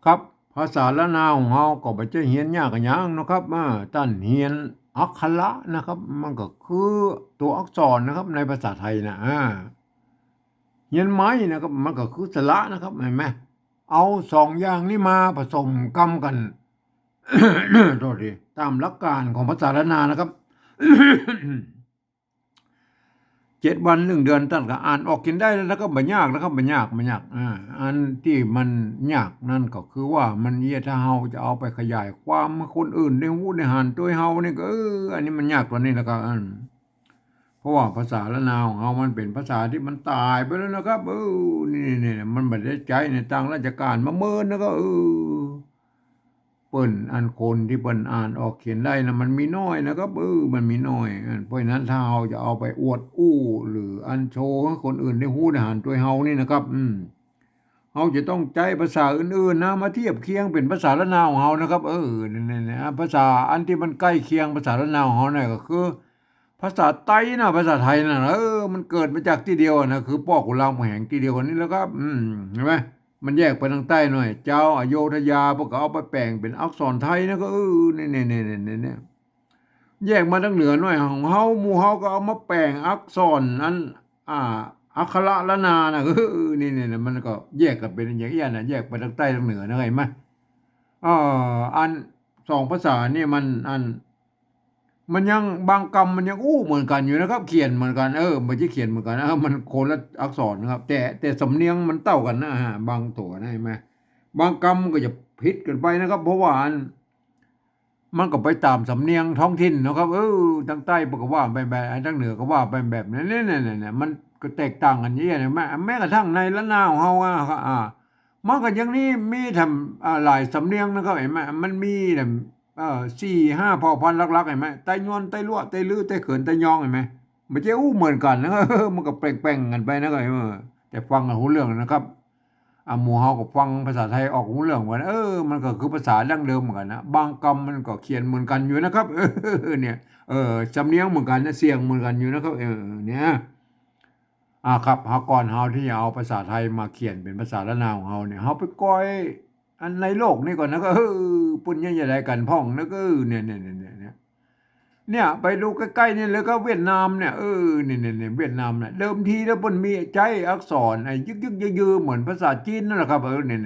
ครับภาษาละนาวของเฮาก็บ่ใช่เรียนยากอิหยังเนาะครับตั้นเรียนอักขระนะครับมันก็คือตัวอักษรนะครับในภาษาไทยน่ะเรียนไม้นะครับมันก็คือสระนะครับเห็นไหมเอา2อย่างนี้มาผสมกำกัน โทษทีตามหลักการของภาษาละนานะครับ 7 วัน1 เดือนท่านก็อ่านออกเขียนได้แล้วก็บ่ยากนะครับบ่ยากบ่ยากอันที่มันยากนั่นก็คือว่ามันถ้าเฮาจะเอาไปขยายความให้คนอื่นได้รู้ได้อ่านโดยเฮานี่ก็อันนี้มันยากกว่านี้แหละครับเพราะว่าภาษาละนาวของเฮามันเป็นภาษาที่มันตายไปแล้วนะครับนี่ๆๆมันบ่ได้ใช้ในทางราชการมาเมินแล้วก็เปิ้นอันคนที่เปิ้นอ่านออกเขียนได้น่ะมันมีน้อยนะครับมันมีน้อยเพราะฉะนั้นถ้าเราจะเอาไปอวดอู้หรืออันโชว์ให้คนอื่นได้รู้ได้อ่านด้วยเฮานี่นะครับเราจะต้องใช้ภาษาอื่นๆนะมาเทียบเคียงเป็นภาษาละนาวของเรานะครับนี่ๆๆภาษาอันที่มันใกล้เคียงภาษาละนาวของเราเนี่ยก็คือภาษาไต้นะภาษาไทยน่ะมันเกิดมาจากที่เดียวนะคือป้อกุลามแห่งที่เดียวกันนี่แหละครับเห็นไหม มันแยกไปทางใต้หน่อยเจ้าอโยธยาพวกเขาเอาไปแปลงเป็นอักษรไทยนะก็นี่แยกมาทางเหนือหน่อยของเฮาหมู่เฮาก็เอามาแปลงอักษรนั้นอ่าอักขระละนานะนี่มันก็แยกกันเป็นอย่างนี้นะแยกไปทางใต้ทางเหนือนะเห็นไหมอัน2 ภาษานี่มันยังบางกรรมมันยังอู้เหมือนกันอยู่นะครับเขียนเหมือนกันมันจะเขียนเหมือนกันมันคนละอักษรนะครับแต่สำเนียงมันเท่ากันนะบางตัวนะเห็นไหมบางกรรมก็จะผิดกันไปนะครับเพราะว่ามันก็ไปตามสำเนียงท้องถิ่นนะครับทางใต้ก็ว่าไปแบบทางเหนือก็ว่าไปแบบนั้นเนี่ยมันก็แตกต่างกันเยอะนะแม้กระทั่งในละนาของเฮามันก็ยังนี่มีทำหลายสำเนียงนะครับเห็นไหมมันมีแบบ4-5เผ่าพันธุ์หลักๆเห็นไหมไต้ยวนไต้ลั่วไต้ลื้อไต้เขินไต้ยองเห็นไหมมันจะเหมือนกันนะมันก็แปลงๆกันไปนะครับแต่ฟังกันรู้เรื่องนะครับหมู่เฮาก็ฟังภาษาไทยออกรู้เรื่องว่ามันก็คือภาษาดั้งเดิมเหมือนกันนะบางคำมันก็เขียนเหมือนกันอยู่นะครับเนี่ยสำเนียงเหมือนกันนะเสียงเหมือนกันอยู่นะครับเนี่ยครับเฮาก่อนเฮาที่จะเอาภาษาไทยมาเขียนเป็นภาษาละนาวของเฮาเนี่ยเฮาไปก้อยอันในโลกนี่ก่อนนะก็ปุ้นยังจะได้กันพ้องนะก็เนี่ยไปดูใกล้ๆนี่เลยก็เวียดนามเนี่ยเนี่ยเวียดนามเนี่ยเดิมทีแล้วเปิ้นมีใจอักษรไอ้ยึกๆยือๆเหมือนภาษาจีนนั่นแหละครับเนี่ย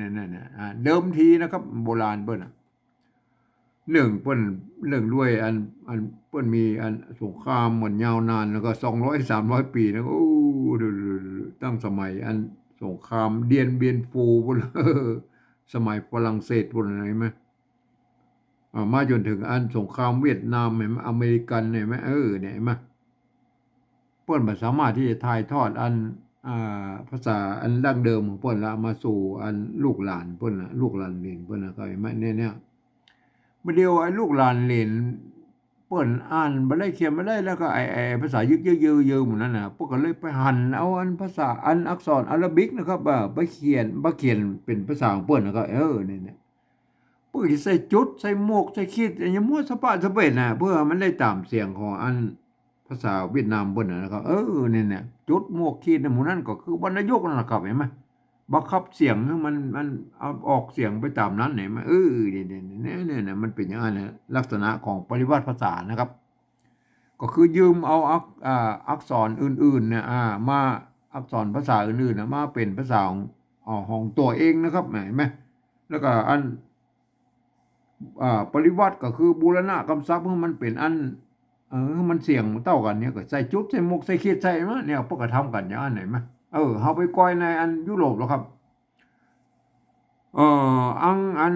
เดิมทีนะครับโบราณเปิ้นเรื่องเปิ้นเรื่องด้วยอันเปิ้นมีอันสงครามเหมือนยาวนานแล้วก็200-300ปีนะดูตั้งสมัยอันสงครามเดียนเบียนฟูพุ่นสมัยฝรั่งเศสพุ่นเห็นไหม มาจนถึงอันสงครามเวียดนามเห็นไหมอเมริกันเห็นไหมเนี่ยเห็นไหมเพิ่นบ่สามารถที่จะถ่ายทอดอันภาษาอันดั้งเดิมของเพิ่นแล้วมาสู่อันลูกหลานเพิ่นน่ะลูกหลานเหลนเพิ่นน่ะก็เห็นไหมเนี่ยมื้อเดียวไอ้ลูกหลานเหลนเพิ่นอ่านบ่ได้เขียนบ่ได้แล้วก็ไอ้ภาษายึกๆยือๆหมู่นั้นน่ะเพิ่นก็เลยไปหันเอาอันภาษาอันอักษรอาราบิกนะครับไปเขียนมาเขียนเป็นภาษาของเพิ่นน่ะก็เนี่ย เพื่อจะใส่จุดใส่หมวกใส่ขีดอย่างมั่วสะปะสะเปะน่ะเพื่อมันได้ตามเสียงของอันภาษาเวียดนามเพิ่นน่ะนะครับเนี่ยจุดหมวกขีดหมู่นั้นก็คือวรรณยุกต์นั่นแหละครับเห็นไหมบังคับเสียงให้มันเอาออกเสียงไปตามนั้นเห็นไหมเนี่ยมันเป็นอย่างนั้นนะลักษณะของปริวัติภาษานะครับก็คือยืมเอาอักษรอื่นๆเนี่ยมาอักษรภาษาอื่นๆน่ะมาเป็นภาษาของตัวเองนะครับเห็นไหมแล้วก็อัน ปริวัติก็คือบูรณะกำซับให้มันเป็นอันมันเสี่ยงเท่ากันเนี่ยก็ใส่จุดใส่หมวกใส่ขีดใส่มาเนี่ยพวกก็ทำกันอย่างนั้นเห็นไหมเฮาไปก้อยในอันยุโรปแล้วครับอัน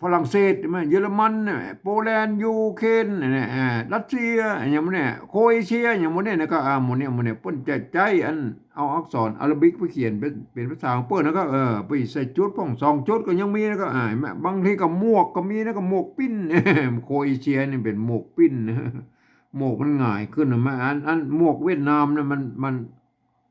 ฝรั่งเศสใช่ไหมเยอรมันเนี่ยโปแลนด์ยูเครนเนี่ยรัสเซียอย่างมันเนี่ยโครเอเชียอย่างมันเนี่ยนะครับหมันเนี่ยเปิ้นจะใจอันเอาอักษรอาราบิกไปเขียนเป็นภาษาของเปิ้นนะครับไปใส่จุดป้อง2จุดก็ยังมีนะครับเห็นไหมบางทีก็หมวกก็มีนะก็หมวกปิ้นโครเอเชียนี่เป็นหมวกปิ้นหมวกมันง่ายขึ้นนะมั้ยอันหมวกเวียดนามเนี่ยมัน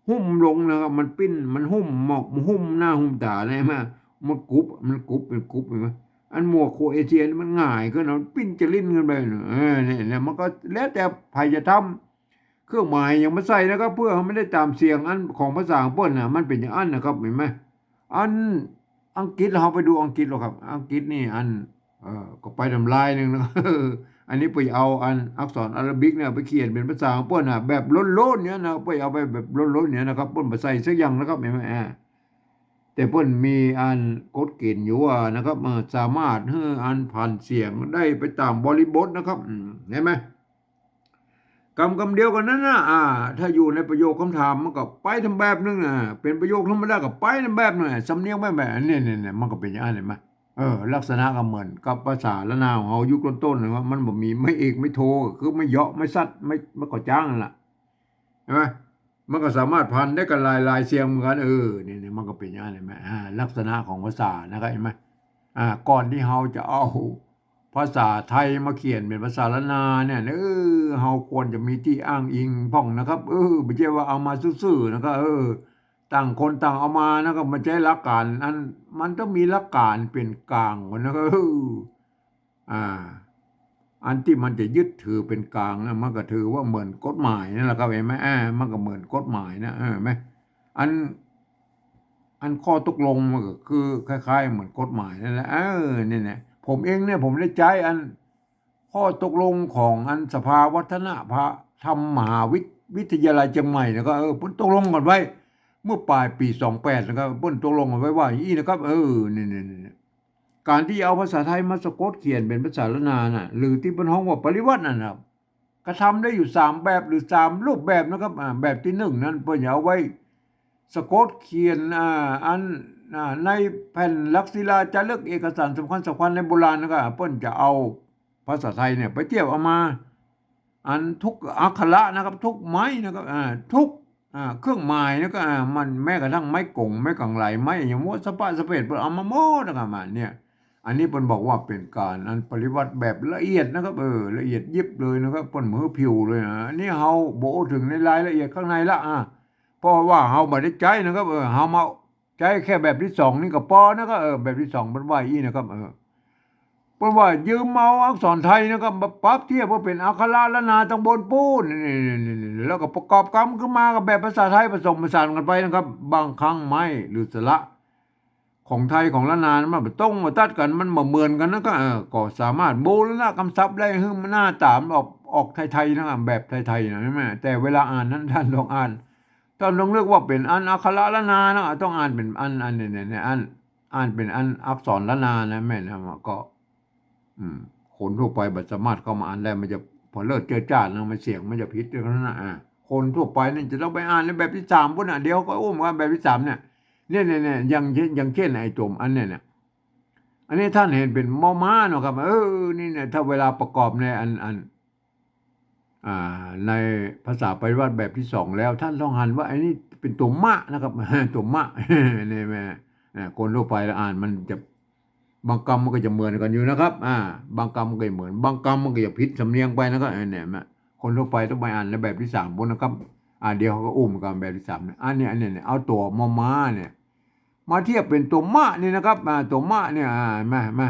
หุ้มลงนะครับมันปิ้นมันหุ้มหมอกหุ้มหน้าหุ้มตาได้มั้ยมันกรุบเป็นกรุบเห็นไหมอันหมวกโครเอเชียมันง่ายขึ้นมันปิ้นจะลิ้นขึ้นไปเนี่ยมันก็แล้วแต่ใครจะทำเครื่องหมายอย่างมาใส่นะครับเพื่อให้มันได้ตามเสียงอันของภาษาของเปิ้นน่ะมันเป็นอย่างอันนะครับเห็นไหมอัน อังกฤษเราไปดูอังกฤษหรอกครับอังกฤษนี่อันก็ไปทำลายหนึ่งนะ อันนี้ไปเอาอันอักษรอาหรับิกเนี่ยไปเขียนเป็นภาษาของเปิ้นน่ะแบบล้นๆเนี่ยนะไปเอาไปแบบล้นๆเนี่ยนะครับเปิ้นบ่ใส่สักอย่างนะครับเห็นไหมแต่เปิ้นมีอันกฎเกณฑ์อยู่ว่านะครับสามารถให้อันผ่านเสียงได้ไปตามบริบทนะครับเห็นไหมคำเดียวกันนั้นนะถ้าอยู่ในประโยคคำถามมันก็ไปทำแบบนึงนะเป็นประโยคธรรมดาก็ไปทำแบบนึงสำเนียงแบบเนี่ยมันก็เป็นอย่างนั้นเห็นไหมลักษณะก็เหมือนกับภาษาละนาวของเฮายุคต้นๆเลยว่ามันบ่มีไม่เอกไม่โทคือไม่เหยาะไม่ซัดไม่ก่อจ้างนั่นล่ะใช่ไหมมันก็สามารถพันได้กับลายเสียงเหมือนกันนี่มันก็เป็นอย่างนั้นเห็นไหมลักษณะของภาษานะครับเห็นไหมก่อนที่เฮาจะเอาภาษาไทยมาเขียนเป็นภาษาละนาเนี่ยเฮาควรจะมีที่อ้างอิงพ่องนะครับไม่ใช่ว่าเอามาซื่อๆนะครับต่างคนต่างเอามานะครับมันใช้หลักการอันมันต้องมีหลักการเป็นกลางก่อนนะครับอ่าอันที่มันจะยึดถือเป็นกลางนะมันก็ถือว่าเหมือนกฎหมายนั่นแหละครับเห็นไหมมันก็เหมือนกฎหมายนะเห็นไหมอันข้อตกลงมันก็คือคล้ายๆเหมือนกฎหมายนั่นแหละเนี่ยผมเองเนี่ยผมได้ใจอันข้อตกลงของอันสภาวัฒนธรรมมหาวิทยาลัยเชียงใหม่นะครับผมตกลงกันไว้เมื่อปลายปี28นะครับเพิ่นตกลงกันไว้ว่าอย่างนี้นะครับนี่การที่เอาภาษาไทยมาสะกดเขียนเป็นภาษาละนาน่ะหรือที่เป็นห้องว่าปริวัตินั่นนะครับกระทำได้อยู่3แบบหรือ3รูปแบบนะครับแบบที่1นั้นเพิ่นเอาไว้สะกดเขียนอันในแผ่นลักษิลาจารึกเอกสารสำคัญในโบราณนะครับเพิ่นจะเอาภาษาไทยเนี่ยไปเทียบเอามาอันทุกอักขระนะครับทุกไม้นะครับทุกเครื่องหมายนะครับมันแม้กระทั่งไม้กงไม้กังไหลไม้อย่างว่าสปะสเปดเพิ่นเอามาหมดนะครับเนี่ยอันนี้เพิ่นบอกว่าเป็นการอันปฏิวัติแบบละเอียดนะครับละเอียดยิบเลยนะครับเพิ่นมือผิวเลยนะอันนี้เฮาบ่ถึงในรายละเอียดข้างในละเพราะว่าเฮาบ่ได้ใจนะครับเฮามาใจแค่แบบที่2นี่ก็พอนะครับแบบที่2เพิ่นว่าอีนะครับเพิ่นว่ายืมเอาอักษรไทยนะครับมาปรับเทียบว่าเป็นอักขระละนาตำบลปูนนี่แล้วก็ประกอบกรรมขึ้นมากับแบบภาษาไทยผสมผสานกันไปนะครับบางครั้งไม้หรือสระของไทยของละนามันบ่ต้องมาตัดกันมันบ่เหมือนกันนะก็สามารถบูรณะคำศัพท์ได้ให้มันหน้าตามออกไทยๆนะครับแบบไทยๆนะแม่แต่เวลาอ่านนั้นท่านต้องเลือกว่าเป็นอันอักขระละนานะต้องอ่านเป็นอันเนี่ยอ่านเป็นอันอักษรละนานะแม่นะก็คนทั่วไปบัดสามารถเข้ามาอ่านได้มันจะพอเลิกเจอจ้านะมันเสียงมันจะผิดด้วยกันนะคนทั่วไปนี่จะต้องไปอ่านในแบบที่3พุ่นเดี๋ยวก็อุ้มกันแบบที่3เนี่ยอย่างเช่นไอ้จมอันเนี่ยอันนี้ท่านเห็นเป็นมอม้าเนาะครับนี่เนี่ยถ้าเวลาประกอบในในภาษาปริวัติแบบที่2แล้วท่านต้องหันว่าไอ้นี่เป็นตัวมะนะครับ ตัวมะนี่แม่คนทั่วไปอ่านมันจะบางคำมันก็จะเหมือนกันอยู่นะครับบางคำมันก็เหมือนบางคำมันก็จะผิดสำเนียงไปนะครับเนี่ยคนทั่วไปต้องไปอ่านในแบบที่3บนนะครับเดี๋ยวเขาก็อุ้มกันแบบที่3เนี่ยอันนี้เอาตัวมอม้าเนี่ยมาเทียบเป็นตัวมะนี่นะครับตัวมะเนี่ยมา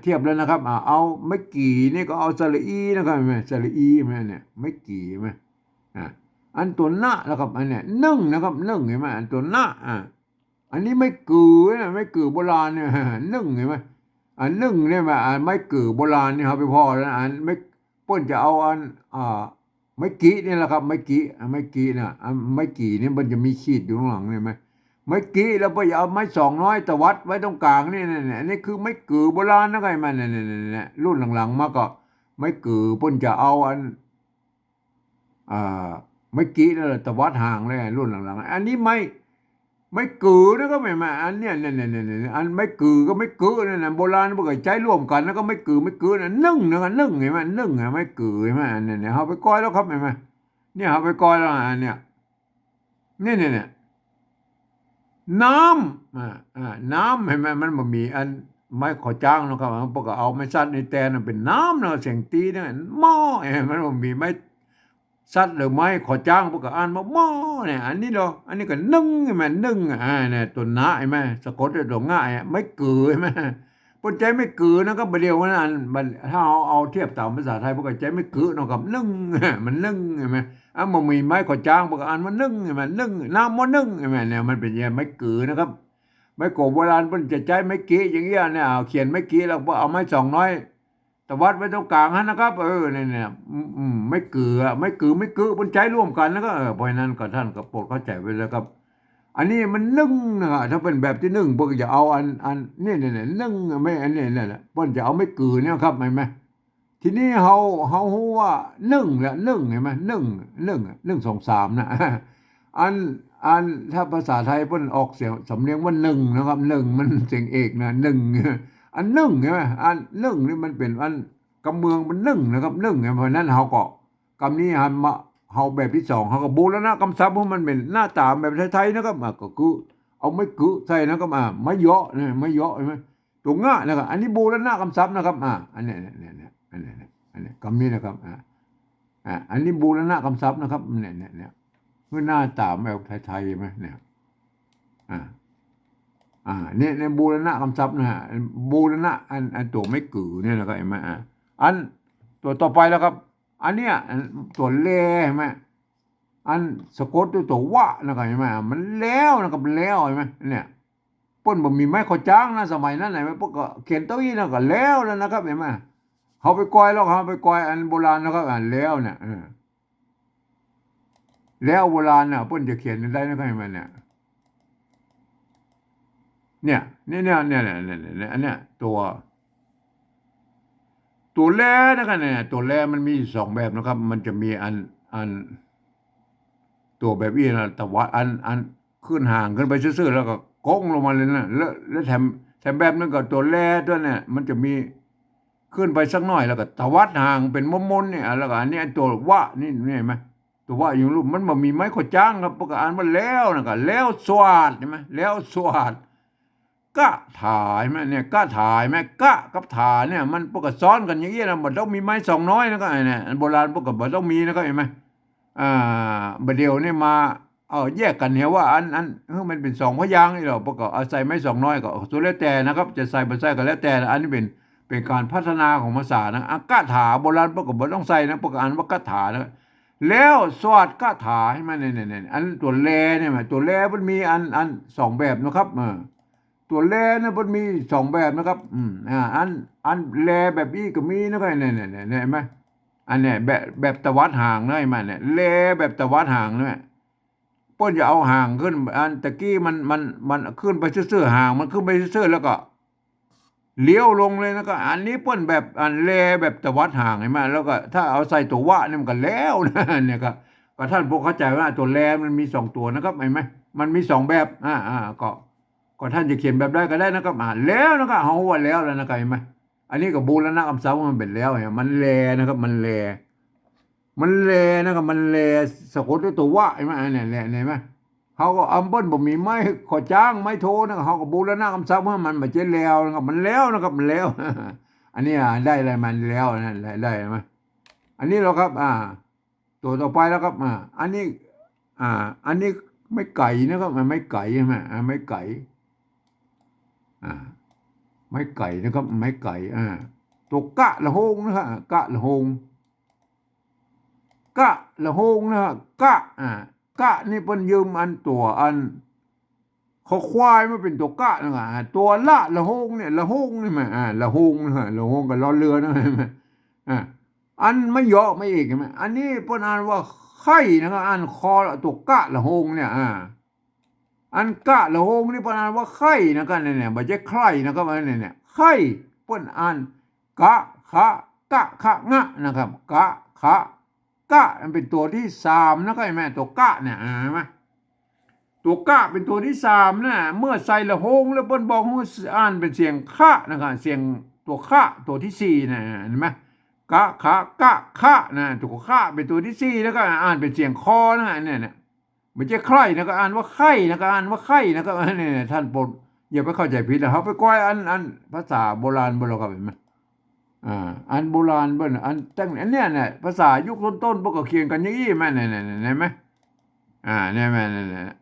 เทียบแล้วนะครับเอาไม่กี่นี่ก็เอาสระอีนะครับไหมสระอีไหมเนี่ยไม่กี่ไหมอันตัวหน้านะครับอันเนี้ยนึ่งนะครับนึ่งเห็นไหมอันตัวหน้าอันนี้ไม่กือนะไม่กือโบราณเนี่ยนึ่งเห็นไหมนึ่งเนี่ยมาไม่กือโบราณนี่ครับพี่พ่อแล้วไม่ป้นจะเอาไม่กี่นี่แหละครับไม่กี่นะไม่กี่นี่มันจะมีขีดอยู่ข้างหลังเนี่ยไหมไม่กี่แล้วไปเอาไม้200ตวัดไว้ตรงกลางนี่นี่คือไม่กือโบราณนะไงมันเนี่ยรุ่นหลังๆมาก็ไม่กือป้นจะเอาไม่กี่นั่นแหละตวัดห่างเลยรุ่นหลังๆอันนี้ไม่กือนะก็ไม่อันเนี้ยอันไม่กือก็ไม่กือนั่นนะโบราณมันก็ใช้ร่วมกันแล้วก็ไม่กือนะนึ่งนะนึ่งเห็นไหมนึ่งไม่กือเห็นไหมเนี่ยเอาไปก้อยแล้วครับเห็นไหมเนี่ยเอาไปก้อยแล้วอันเนี้ยเนี่ยน้น้ำเห็นไหมมันบ่มีอันไม้ขอจ้างนะครับพวกก็เอาไม้ซัดในแตนเป็นน้ำเนาะเสียงตีเนี่ยหม้อมันบ่มีไม้ซัดหรือไม้ขอจ้างพวกก็อ่านว่าหม้อเนี่ยอันนี้เนาะอันนี้ก็นึ่งใช่ไหมนึ่งเนี่ยตัวหน้าใช่ไหมสะกดด้วยตัวง่ายไม่กือใช่ไหมปนใจไม่กือนะก็ประเดี๋ยวนั้นถ้าเอาเทียบตามภาษาไทยพวกก็ใจไม่กือเนาะกับนึ่งมันนึ่งใช่ไหมมันมีไม้ขอจ้างพวกก็อ่านว่านึ่งใช่ไหมนึ่งน้ำมันนึ่งใช่ไหมเนี่ยมันเป็นยังไม่กือนะครับ ไม้โกโบราณเพิ่นจะใช้ไม้กี้อย่างเงี้ยเนี่ยเขียนไม้กี้แล้วเอาไม้สองน้อยตวัดไว้ตรงกลางฮะนะครับเนี่ยไม่เกือไม่กือไม่กือมันใช้ร่วมกันแล้วก็เพราะฉะนั้นก็ท่านก็โปรดเข้าใจไว้แล้วครับอันนี้มันนึ่งนะถ้าเป็นแบบที่นึ่งพวกจะเอาอันเนี่ยนึ่งไม่อันนี้เนี่ยแหละเพิ่นจะเอาไม่กือเนี่ยครับเห็นไหมทีนี้เฮาฮู้ว่านึ่งแหละนึ่งเห็นไหมนึ่งสองสามนะอันอันถ้าภาษาไทยเพิ่นออกเสียงสำเนียงว่าหนึ่งนะครับหนึ่งมันเสียงเอกนะหนึ่งอันหนึ่งใช่ไหมอันหนึ่งนี่มันเป็นอันกำเมืองมันหนึ่งนะครับหนึ่งเพราะนั้นเฮาก็กำนี้หันมาเฮาแบบที่สองเฮาก็บูรณะคำศัพท์เพราะมันเป็นหน้าตาแบบไทยๆนะครับก็คือเอาไม่กึใส่นะครับไม่เยาะเนี่ยไม่เยาะใช่ไหมตัวง่ะนะครับอันนี้บูรณะคำศัพท์นะครับอันนี้เนี่ยอันนี้คำนี้นะครับอันนี้บูรณะคำศัพท์นะครับเนี่ยเมื่อหน้าตาแบบไทยๆไหมเนี่ยเนี่ยในบูรณะคำศัพท์นะฮะบูรณะอันตัวไม่กือเนี่ยนะครับเห็นไหมอันตัวต่อไปแล้วครับอันเนี้ยตัวเลเห็นไหมอันสะกดด้วยตัววะนะครับเห็นไหมมันแล้วนะครับแล้วเห็นไหมเนี่ยป้นบ่มีไม้ขอจ้างนะสมัยนั้นไหนไหมพวกก็เขียนเต้าอี้นะก็แล้วนะครับเห็นไหมเขาไปกอยแล้วเขาไปกอยอันโบราณนะครับแล้วเนี่ยแล้วโบราณน่ะเพิ่นจะเขียนได้นะครับเห็นไหมเนี่ยอันเนี้ยตัวแรนะครับเนี่ยตัวแรมันมีสองแบบนะครับมันจะมีอันตัวแบบนี้นะแต่ว่าอันขึ้นห่างขึ้นไปซื่อๆแล้วก็โก้งลงมาเลยนะแล้วแถมแบบนั้นก็ตัวแรตัวเนี่ยมันจะมีขึ้นไปสักหน่อยแล้วก็ตวัดห่างเป็นมนๆเนี่ยแล้วก็อันนี้ตัววะนี่เห็นไหมตัววะอยู่รูปมันบ่มีไม้ขอจ้างครับประกาศมันแล้วนะก็แล้วสวัสดใช่ไหมแล้วสวัสดกะถ่ายไหมเนี่ยกะถ่ายไหมกะกับถ่ายเนี่ยมันพวกก็ซ้อนกันอย่างเงี้ยนะมันต้องมีไม้สองน้อยนะก็ไอ้เนี่ยโบราณพวกก็บ่ต้องมีนะก็เห็นไหมบัดเดียวนี่มาแยกกันเนี่ยว่าอันมันเป็นสองพยางค์นี่หรอพวกก็เอาใส่ไม้สองน้อยก็ตัวแล้วแต่นะครับจะใส่บ่ใส่ก็แล้วแต่อันนี้เป็นการพัฒนาของภาษานะกะถาโบราณพวกก็บ่ต้องใส่นะพวกก็อ่านว่ากะถานะแล้วสวัสดกะถาให้มันเนี่ยอันตัวแลเนี่ยตัวแลมันมีอันสองแบบนะครับตัวแลนะมันมีสองแบบนะครับอันแลแบบนี้ก็มีนะครับเนี่ยเห็นไหมอันเนี้ยแบบตวัดห่างนะไอ้มันเนี่ยแลแบบตวัดห่างเนี่ยป้นจะเอาห่างขึ้นอันตะกี้มันขึ้นไปซื่อๆห่างมันขึ้นไปซื่อๆแล้วก็เลี้ยวลงเลยนะก็อันนี้ป้นแบบอันแลแบบตวัดห่างเห็นไหมแล้วก็ถ้าเอาใส่ตัววะนี่มันก็แล้วนะเนี่ยก็ท่านพวกเข้าใจว่าตัวแลมันมีสองตัวนะครับเห็นไหมมันมีสองแบบก็ท่านจะเขียนแบบได้ก็ได้นะครับแล้วนะครับเฮาว่าแล้วนะครับเห็นไหมอันนี้ก็บูรณะคำศัพท์มันเป็นแล้วเนี่ยมันแลนะครับมันแลนะครับมันแลสะกดด้วยตัววะเห็นไหมเนี่ยแลเห็นไหมเขาก็อัมเบิ้ลบ่มีไม้ขอจ้างไม้โทนะครับเขาก็บูรณะคำศัพท์มันไม่ใช่แล้วนะครับมันแล้วนะครับมันแล้วอันนี้ได้อะไรมันแล้วนะได้ไหมอันนี้เราครับตัวต่อไปแล้วครับอันนี้อันนี้ไม่ไก่นะครับมันไม่ไก่ใช่ไหมไม่ไก่ไม้ไก่นะครับไม้ไก่ตัวกะละโหงนะครับกะละโหงนะครับกะนี่เป็นยืมอันตัวอันเขาควายมาเป็นตัวกะนะครับตัวละโหงเนี่ยละโหงนี่ไหมละโหงนะฮะละโหงกับล้อเรือนะเห็นไหมอันไม่เยอะไม่อีกใช่ไหมอันนี้เป็นอ่านว่าไข่นะครับอันคอตัวกะละโหงเนี่ยอันกะละโหงนี่เป็นอ่านว่าไข่นะครับเนี่ยไม่ใช่ไข่นะครับเนี่ยไข่เป็นอ่านกะขะงะนะครับกะขะกะมันเป็นตัวที่สามนะครับเห็นไหมตัวกะเนี่ยเห็นไหมตัวกะเป็นตัวที่สามนะเมื่อใส่ละโหงแล้วเปิ้นบอกให้อ่านเป็นเสียงคะนะครับเสียงตัวคะตัวที่สี่นะเห็นไหมกะคะนะตัวคะเป็นตัวที่สี่แล้วก็อ่านเป็นเสียงคอนะเนี่ยไม่ใช่ใครนะก็อ่านว่าไข่นะก็อ่านว่าไข่นะก็เนี่ยท่านโปรดอย่าไปเข้าใจผิดนะเขาไปก้อยอันภาษาโบราณโบราณครับเห็นไหมอันโบราณเบิ้ลอันตั้งอันเนี้ยเนี่ยภาษายุคต้นๆพวกก็เขียนกันอย่างนี้แม่เนี่ยเห็นไหมเนี่ยแม่เนี่ย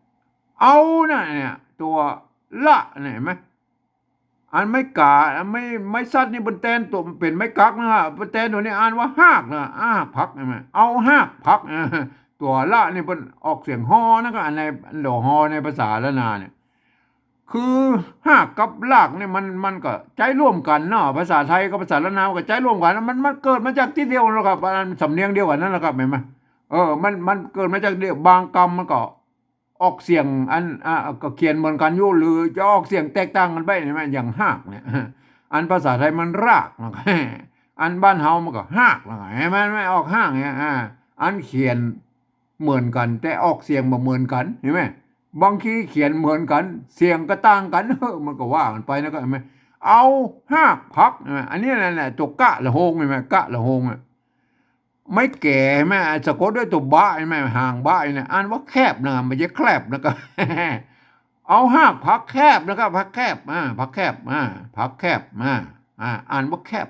เอาเนี่ยตัวละเนี่ยเห็นไหมอันไม่กาไม่ซัดนี่บนแตนตัวเป็นไม่กักนะฮะบนแตนตัวนี้อ่านว่าหากนะพักใช่ไหมเอาหากพักตัวละนี่เป็นออกเสียงฮอนะก็อันในโลฮอในภาษาละนาเนี่ย คือหากกับลากเนี่ยมันก็ใจร่วมกันเนาะภาษาไทยกับภาษาละนาวก็ใจร่วมกันมันเกิดมาจากที่เดียวนะครับสำเนียงเดียวกันนั่นแหละครับเห็นไหมมันเกิดมาจากเดียวบางคำมันก็ออกเสียงก็เขียนเหมือนกันอยู่หรือจะออกเสียงแตกต่างกันไปเห็นไหมอย่างหากเนี่ยอันภาษาไทยมันรากนะอันบ้านเฮามันก็หากนะเห็นไหมไม่ออกห้างเนี่ยอันเขียนเหมือนกันแต่ออกเสียงบ่เหมือนกันเห็นไหม บางทีเขียนเหมือนกันเสียงก็ต่างกันมันก็ว่ากันไปนะก็เห็นไหมเอาหากพักอันนี้นั่นแหละตัวกะละโหงเห็นไหมกะละโหงไม่แก่ไหมสะกดด้วยตัวบ้าใช่ไหมห่างบ้าเนี่ยอ่านว่าแคบนะไม่ใช่แคบนะก็เอาหากพักแคบนะครับพักแคบพักแคบพักแคบอ่านว่าแคบ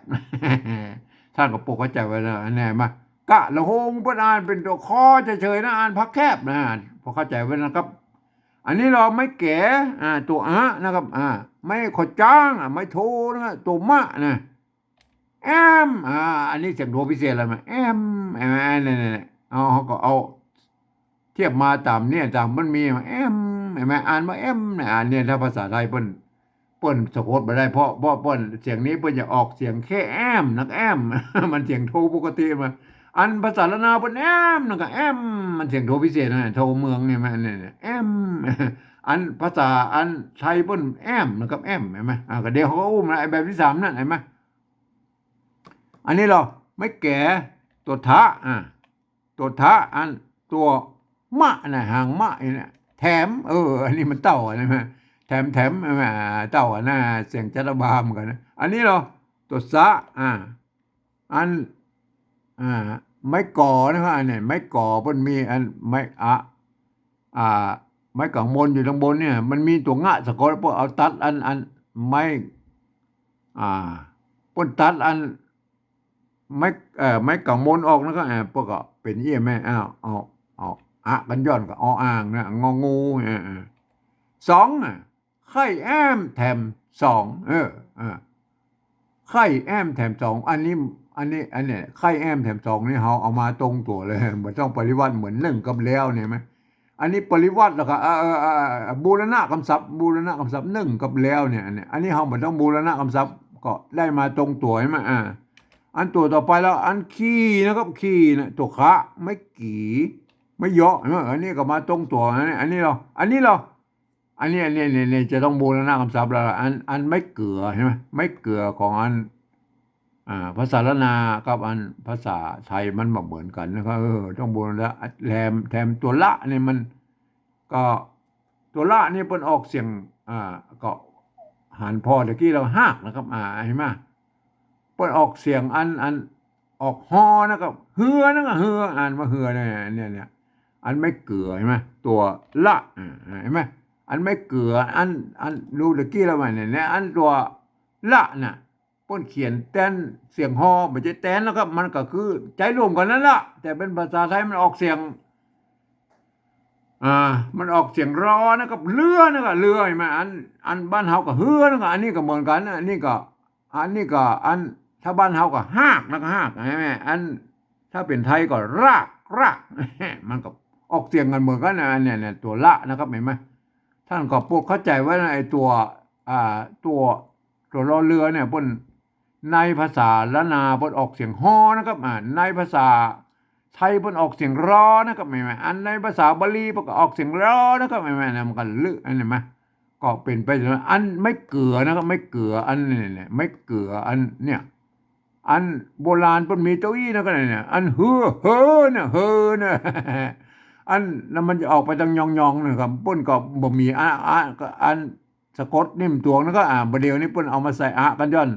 ท่านก็ปกเข้าใจไว้แล้วแน่มากะละโหงเพื่อนอ่านเป็นตัวคอเฉยๆนะอ่านพักแคบนะพอเข้าใจไว้นะครับ อันนี้เราไม่แก่ตัวนะครับไม่ขอจ้างไม่โทนะตัวมะนะแอมอันนี้เสียงโทพิเศษอะไรมาเนี่ยเอาเขาก็เอาเทียบมาตามเนี่ยตามมันมีมาเห็นไหมอ่านว่าเนี่ยเนี่ยถ้าภาษาไทยเปิ้นสะกดไม่ได้เพราะเปิ้นเสียงนี้เปิ้นจะออกเสียงแค่นักมันเสียงโทปกติมาอันภาษาละนาเปิ้นนักมันเสียงโทพิเศษนะโทเมืองเนี่ยมันเนี่ยอันภาษาอันไทยเปิ้นนะครับเห็นไหมก็เดี๋ยวเขาก็อุ้มไอ้แบบที่สามนั่นเห็นไหมอันนี้เราไม่แก่ตัวทะตัวทะอันตัวมะนะหางมะเนี่ยแถมอันนี้มันเต่าใช่ไหมแถมเต่าน่ะเสียงจัตบามกันนะอันนี้เราตัวสะอันไม้ก่อนะครับอันนี้ไม้ก่อมันมีอันไม้ไม้กังมนอยู่ตรงบนเนี่ยมันมีตัวงะสะกดพวกเอาตัดอันไม้ปนตัดอันไม้กังมนออกนะครับพวกก็เป็นเยี่ยแม่เอากันย้อนกับอ่างนะงองูสองไข่แถมสองไข่แถมสองอันนี้ไข่แถมสองนี่เขาเอามาตรงตัวเลยมันต้องปริวัติเหมือนหนึ่งกับแล้วเนี่ยไหมอันนี้ปริวัติแล้วก็บูรณะคำศัพท์หนึ่งกับแล้วเนี่ยอันนี้เขามันต้องบูรณะคำศัพท์ก็ได้มาตรงตัวใช่ไหมอันตัวต่อไปแล้วอันขี้นะครับขี้นะตัวคะไม่กี่ไม่เยอะอันนี้ก็มาตรงตัวอันนี้จะต้องบูรณะคำศัพท์แล้วอันไม่เกลือใช่ไหมไม่เกลือของอันภาษาละนากับอันภาษาไทยมันเหมือนกันนะครับต้องบูรณะแถมตัวละเนี่ยมันก็ตัวละนี่เป็นออกเสียงก็หันพอตะกี้เราหากนะครับเห็นไหมเป็นออกเสียงอันออกฮอนะครับเฮือนะครับเฮืออ่านว่าเฮือเนี่ยอันไม่เกลือใช่ไหมตัวละเห็นไหมอันไม่เกลืออันดูตะกี้เราเนี่ยอันตัวละน่ะป้นเขียนแตนเสียงฮอไม่ใช่แตนแล้วครับมันก็คือใจรวมกันนั่นละแต่เป็นภาษาไทยมันออกเสียงมันออกเสียงรอนะครับเรือนะครับเรือใช่ไหมอันบ้านเฮาก็เฮือนะครับอันนี้ก็เหมือนกันอันนี้ก็อันถ้าบ้านเฮาก็หากนะครับหากใช่ไหมอันถ้าเป็นไทยก็รากมันก็ออกเสียงกันเหมือนกันนะเนี่ยตัวละนะครับเห็นไหมท่านก็พูดเข้าใจว่าไอ้ตัวรอเรือเนี่ยบนในภาษาละนาบนออกเสียงฮอนะครับในภาษาไทยบนออกเสียงรอนะครับเห็นไหมอันในภาษาบาลีบนก็ออกเสียงรอนะครับเห็นไหมมันก็ลึกอันนี้ไหมก็เป็นไปอันไม่เกลือนะครับไม่เกลืออันเนี่ยไม่เกลืออันเนี่ยอันโบราณเป็นมีเต้าอี้นะก็เนี่ยอันเฮ้อเนี่ยอันนั้นมันจะออกไปทางยองนะครับป้นก็บ่มีอันสะกดนิ่มตวงแล้วก็บเดียวนี่ป้นเอามาใส่กันย้อน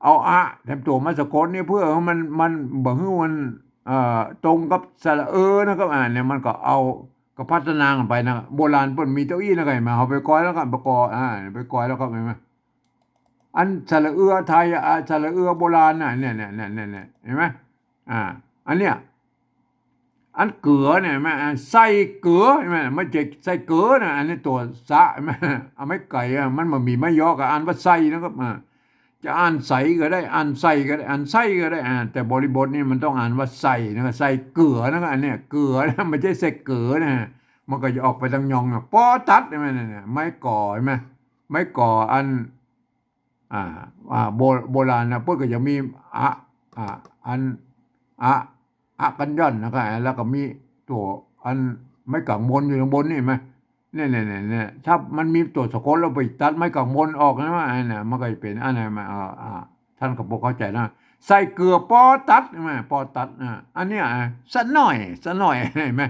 เอาแถมตัวมาสะกดนี่เพื่อมันบ่ฮื้อมันตรงกับสระนะครับเนี่ยมันก็เอาก็พัฒนากันไปนะโบราณเปิ้นมีเต้าอี้นะก็มาเอาไปก้อยแล้วก็ไปกอไปก้อยแล้วก็เห็นไหมอันสระไทยสระโบราณน่ะเนี่ยเห็นไหมอันเนี้ยอันเกลือเนี่ยแม่ใส่เกลือใช่ไหมไม่ใช่ใส่เกลือนะอันนี้ตัวสะใช่ไหมเอาไม่ไก่มันมีไม่ยอกับอันว่าใส่นะครับจะอ่านใส่ก็ได้อ่านใส่ก็ได้อ่านใส่ก็ได้แต่บริบทนี่มันต้องอ่านว่าใส่นะครับใส่เกลือนะครับอันเนี้ยเกลือนะไม่ใช่ใส่เกลือนะมันก็จะออกไปทางยองปอตัดใช่ไหมเนี่ยไม่ก่อใช่ไหม ไม้ก่ออันอ่าโบราณนะเพิ่นก็จะมีอะอันอะกันย่อนนะครับแล้วก็มีตัวอันไม้กางมนอยู่ข้างบนนี่เห็นไหมเนี่ยถ้ามันมีตัวสะกดเราไปตัดไม้กางมนออกนะว่าอันน่ะมันก็จะเป็นอันไหนมาท่านก็บ่เข้าใจนะใส่เกลือปอตัดใช่ไหมปอตัดอันเนี้ยสักหน่อยเห็นไหม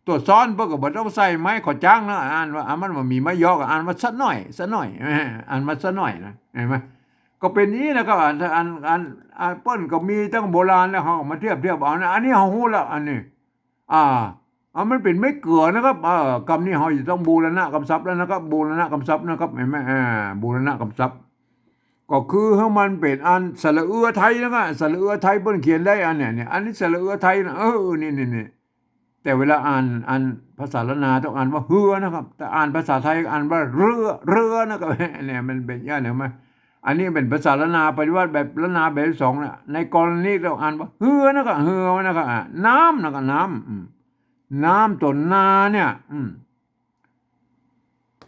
ตัวซ้อนเพิ่นก็บ่ต้องใส่ไม้ขอจ้างนะอ่านว่ามันบ่มีไม้ยอกอ่านว่าสักหน่อยอ่านมาสักหน่อยนะเห็นไหมก็เป็นนี้นะครับเปิ้นก็มีตั้งโบราณแล้วเฮาก็มาเทียบเอานะอันนี้เฮาฮู้แล้วอันนี้อ่ามันเป็นไม้เกลือนะครับคำนี้เฮาจะต้องบูรณะคำศัพท์แล้วนะครับบูรณะคำศัพท์นะครับเห็นไหมบูรณะคำศัพท์ก็คือให้มันเป็นอันสระเอือไทยนะครับสระเอือไทยเพิ่นเขียนได้อันเนี่ยอันนี้สระเอือไทยนะนี่แต่เวลาอ่านภาษาละนาต้องอ่านว่าเฮือนะครับแต่อ่านภาษาไทยอ่านว่าเรือนะครับเนี่ยมันเป็นอย่างนี้มั้ยอันนี้เป็นภาษาละนาปฏิวัติแบบละนาแบบที่2น่ะในกรณีเราอ่านว่าเฮือนะครับเฮือนะครับน้ำนะครับน้ำตัวนาเนี่ย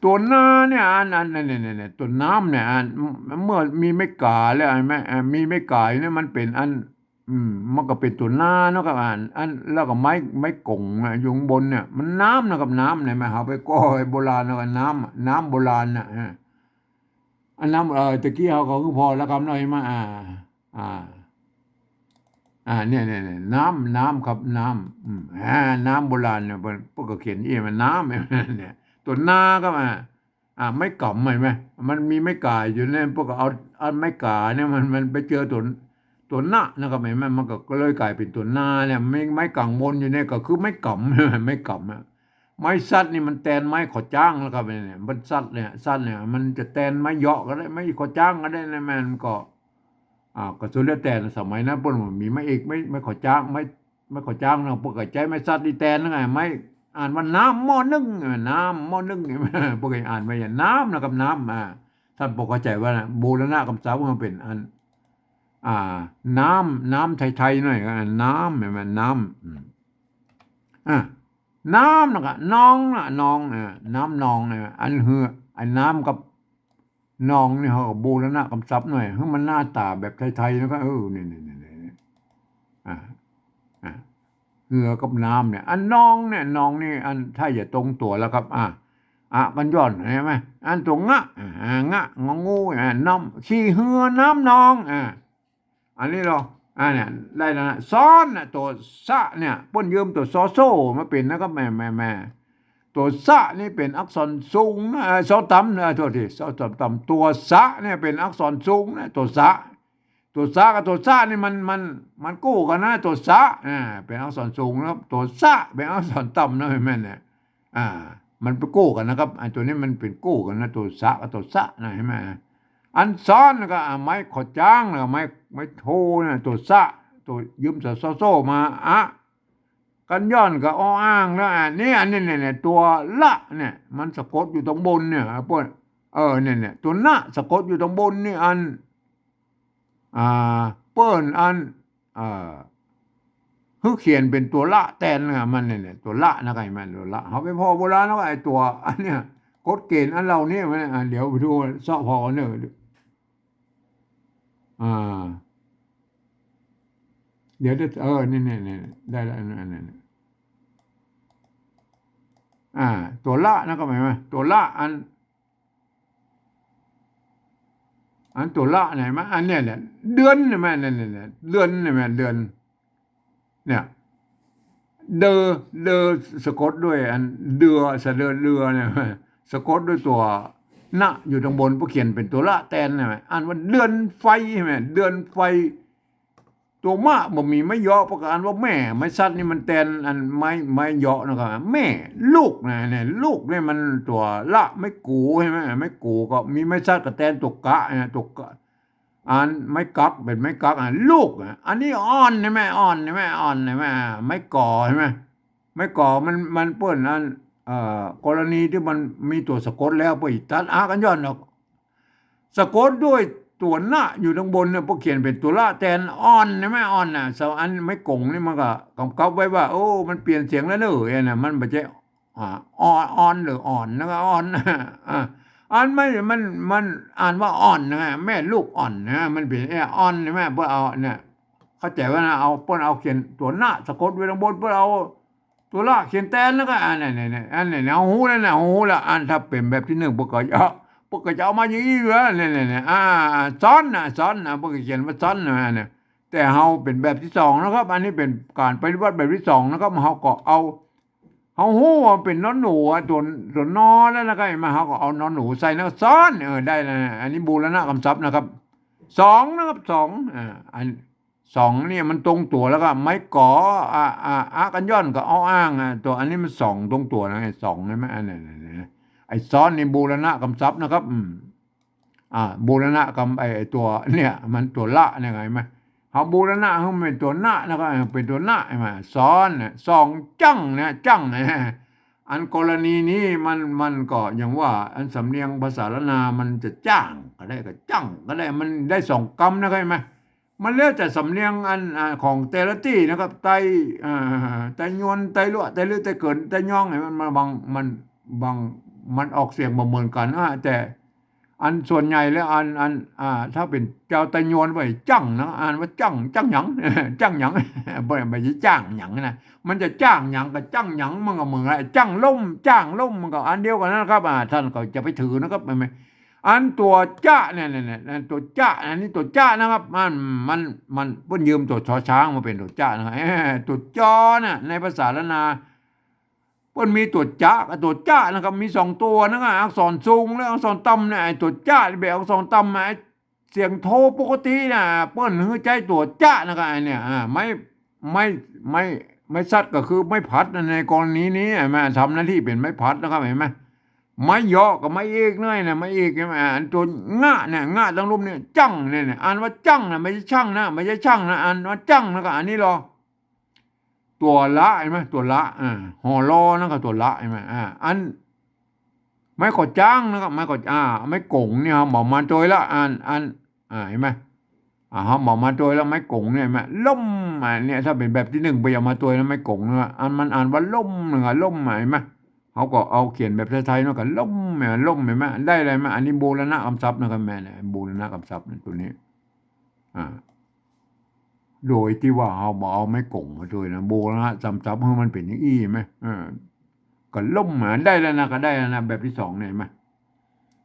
ตัวนาเนี่ยอันเนี่ยตัวน้ำเนี่ยเมื่อมีไม่กาแล้วไหมมีไม่กาเนี่ยมันเป็นอันมันก็เป็นตัวนาเนาะครับอันแล้วก็ไม้กงอยู่ข้างบนเนี่ยมันน้ำนะครับน้ำเนี่ยมาเอาไปก้อยโบราณนะกันน้ำโบราณน่ะอันน้ำตะกี้เขาก็พอแล้วครับหน่อยมาอ่าเนี่ยน้ำครับน้ำน้ำโบราณเนี่ยพวกก็เขียนมันน้ำเนี่ยตัวนาก็มาไม่กล่อมไหมมันมีไม่กายอยู่เนี่ยพวกก็เอาไม่กาเนี่ยมันไปเจอตัวหน้านะครับเห็นไหมมันก็เลยกลายเป็นตัวหน้าเนี่ยไม่กังวลอยู่เนี่ยก็คือไม่กล่อมไม่กล่อมไม้ซัดนี่มันแตนไม้ขอจ้างแล้วครับเนี่ยมันซัดเนี่ยมันจะแตนไม้เหยาะก็ได้ไม่ขอจ้างก็ได้นะมันก็ก็สุดแล้วแต่สมัยนั้นพวกมันมีไม้เอกไม่ขอจ้างไม่ขอจ้างนะพวกก็ใจไม่ซัดดีแตนนั่นไงไม่อ่านว่าน้ำหม้อนึ่งน้ำหม้อนึ่งเนี่ยพวกอ่านไปอย่างน้ำนะครับน้ำท่านพวกเข้าใจว่าบูรณะคำศัพท์มันเป็นอันน้ำไทยๆหน่อยน้ำเหมือนน้ำน้ำนะครับน้องน้องน้ำนองเนี่ยอันเหืออันน้ำกับน้องนี่เขาบูรณะคำศัพท์หน่อยให้มันหน้าตาแบบไทยๆนะครับนี่เหือกับน้ำเนี่ยอันน้องเนี่ยน้องนี่อันถ้าอย่าตรงตัวแล้วครับกันย้อนใช่ไหมอันตัวงะงองูน้ำขี้เหือน้ำนองอันนี้เราเนี่ยได้แล้วนะซ้อนตัวสะเนี่ยป้นยืมตัวซอโซ่มาเป็นนะครับแม่ตัวสะนี่เป็นอักษรสูงซอต่ำนะโทษทีซอต่ำตัวสะเนี่ยเป็นอักษรสูงนะตัวสะกับตัวสะนี่มันกู้กันนะตัวสะเป็นอักษรสูงนะครับตัวสะเป็นอักษรต่ำนะแม่เนี่ยมันไปกู้กันนะครับไอ้ตัวนี้มันเป็นกู้กันนะตัวสะกับตัวสะนะเห็นไหมอันซ้อนก็ไม้ขอจ้างนะไม้โทนะตัวสะตัวยืมโซ่มากันย้อนก็อ้างแล้วนี่อันนี้เนี่ยตัวละเนี่ยมันสะกดอยู่ตรงบนเนี่ยพวกเนี่ยตัวนะสะกดอยู่ตรงบนนี่อันเปิ้นอันคือเขียนเป็นตัวละแทนนะมันเนี่ยตัวละนะไงมันตัวละเขาไปพอโบราณแล้วไอ้ตัวอันเนี้ยกฎเกณฑ์อันเราเนี่ยมันเดี๋ยวไปดูซอกพอเนี่ยเดี๋ยวนี่ได้แล้วนั่นตัวละนะก็หมายว่าตัวละอันตัวละไหนมั้ยอันเนี้ยแหละเดือนนี่มั้ยเนี่ยเดือนนี่มั้ยเดือนเนี่ยเดอสะกดด้วยอันเดือสะเรือเนี่ยสะกดด้วยตัวนะอยู่ตรงบนผู้เขียนเป็นตัวละแทนใช่มั้ยอ่านว่าเดือนไฟใช่มั้ยเดือนไฟตัวมะบ่มีไม่ย่อประการว่าแม่ไม่ซัดนี่มันแทนอันไม่ย่อนะครับแม่ลูกเนี่ยลูกเนี่ยมันตัวละไม่กูใช่มั้ยไม่กูก็มีไม่ซัดกับแทนตัวกะตัวกะอันไม่กักเป็นไม่กักลูกอันนี้อ่อนใช่ไหมอ่อนใช่ไหมไม่ก่อใช่ไหมไม่ก่อมันเปิ้นอันกรณีที่มันมีตัวสะกดแล้วไปตัดกันย้อนออกสะกดด้วยตัวหน้าอยู่ตรงบนเนี่ยพวกเขียนเป็นตัวละแทนอ่อนใช่ไหมอ่อนสอันไม่กงนี่มันก็กำกับไว้ว่าโอ้มันเปลี่ยนเสียงแล้วเนอะมันไม่ใช่อ่อนหรืออ่อนแล้วก็อ่อน อันไม่มันอ่านว่าอ่อนนะแม่ลูกอ่อนนะมันเป็นอ่อนใช่ไหมเพื่อเอาเนี่ยเข้าใจว่านะเอาเพื่อเอาเขียนตัวหน้าสะกดไว้ข้างบนเพื่อเอาตัวละเขียนแทนแล้วก็อันนี้เนี่ยอันนี้เอาหูแล้วนะหูแล้วอันถ้าเป็นแบบที่หนึ่งพวกก็จะเอามาอย่างนี้เหรอเนี่ยซ้อนนะพวกก็เขียนว่าซ้อนนะเนี่ยแต่เฮาเป็นแบบที่สองนะครับอันนี้เป็นการปฏิบัติแบบที่สองนะครับเฮาก็เอาหู้ว่าเป็นนอนหนูตัวนอแล้วนะครับมาเขาก็เอานอนหนูใส่แล้วซ้อนได้แล้วนะอันนี้บูรณะคำศัพท์นะครับสองนะครับสองอันสองเนี่ยมันตรงตัวแล้วก็ไม้ก่อกันย่อนก็เอาอ้างตัวอันนี้มันสองตรงตัวนะไอ้สองใช่ไหมอันนี้ไอ้ซ้อนนี่บูรณะคำศัพท์นะครับบูรณะคำไอ้ตัวเนี่ยมันตัวละเนี่ยไงไหมเขาบูรณะเขาเป็นตัวหน้าแล้วก็เป็นตัวหน้าใช่ไหมซ้อนสองจังนะจังนะอันกรณีนี้มันก็อย่างว่าอันสำเนียงภาษาละนามันจะจ้างก็ได้ก็จังก็ได้มันได้สองกำนะครับไหมมันแล้วแต่สำเนียงอันของแต่ละที่นะครับไตยวนไตลั่วไตลือไตเกินไตย่องไงมันบางบางมันออกเสียงบ่เหมือนกันแต่อันส่วนใหญ่แล้วถ้าเป็นเจ้าไตยวนไปจังนะอ่านว่าจังหยังจังหยังไม่ใช่จ้างหยังนะมันจะจ้างหยังกับจังหยังมันก็เหมือนอะไรจังล่มจ้างล่มมันก็อันเดียวกันนะครับท่านก็จะไปถือนะครับไม่อันตัวจ้าเนี่ยตัวจ้าอันนี้ตัวจ้านะครับมันเพิ่นยืมตัวชอช้างมาเป็นตัวจ้านะครับตัวจอน่ะในภาษาละนาเพิ่นมีตัวจ้ากับตัวจ้านะครับมีสองตัวนะครับอักษรสูงและอักษรต่ำเนี่ยตัวจ้าแบบอักษรต่ำเสียงโทปกตินะเปิ้นฮือใจตัวจ้านะครับเนี่ยไม่ซัดก็คือไม่พัดในกรณีนี้ทำหน้าที่เป็นไม่พัดนะครับเห็นไหมไม่ย่อกับไม่เอกเนื่อยนะไม่เอกใช่ไหมอันตัวง่าเนี่ยง่าตั้งรูปเนี่ยจังเนี่ยอ่านว่าจังนะไม่ใช่ช่างนะไม่ใช่ช่างนะอ่านว่าจังนะครับอันนี้รอตัวละเห็นไหมตัวละหอรอนะครับตัวละเห็นไหมอันไม่กดจ้างนะครับไม่กดไม่กงเนี่ยบอกมาโดยละเห็นไหมเขาบอกมาโดยแล้วไม่กงเนี่ยไหมล่มเนี่ยถ้าเป็นแบบที่หนึ่งไปเอามาตัวแล้วไม่กงนะมันอ่านว่าล่มหนึ่งล่มเห็นไหมเขาก็เอาเขียนแบบไทยๆเนาะกันล่มล่มเห็นไหมได้อะไรไหมอันนี้บูรณะคำศัพท์นะครับแม่เนี่ยบูรณะคำศัพท์ตัวนี้โดยที่ว่าเขาบอกเอาไม่กงมาด้วยนะบูรณะคำศัพท์ให้มันเป็นอย่างอี้ไหมก็ล่มได้แล้วนะก็ได้แล้วนะแบบที่สองเนี่ยไหม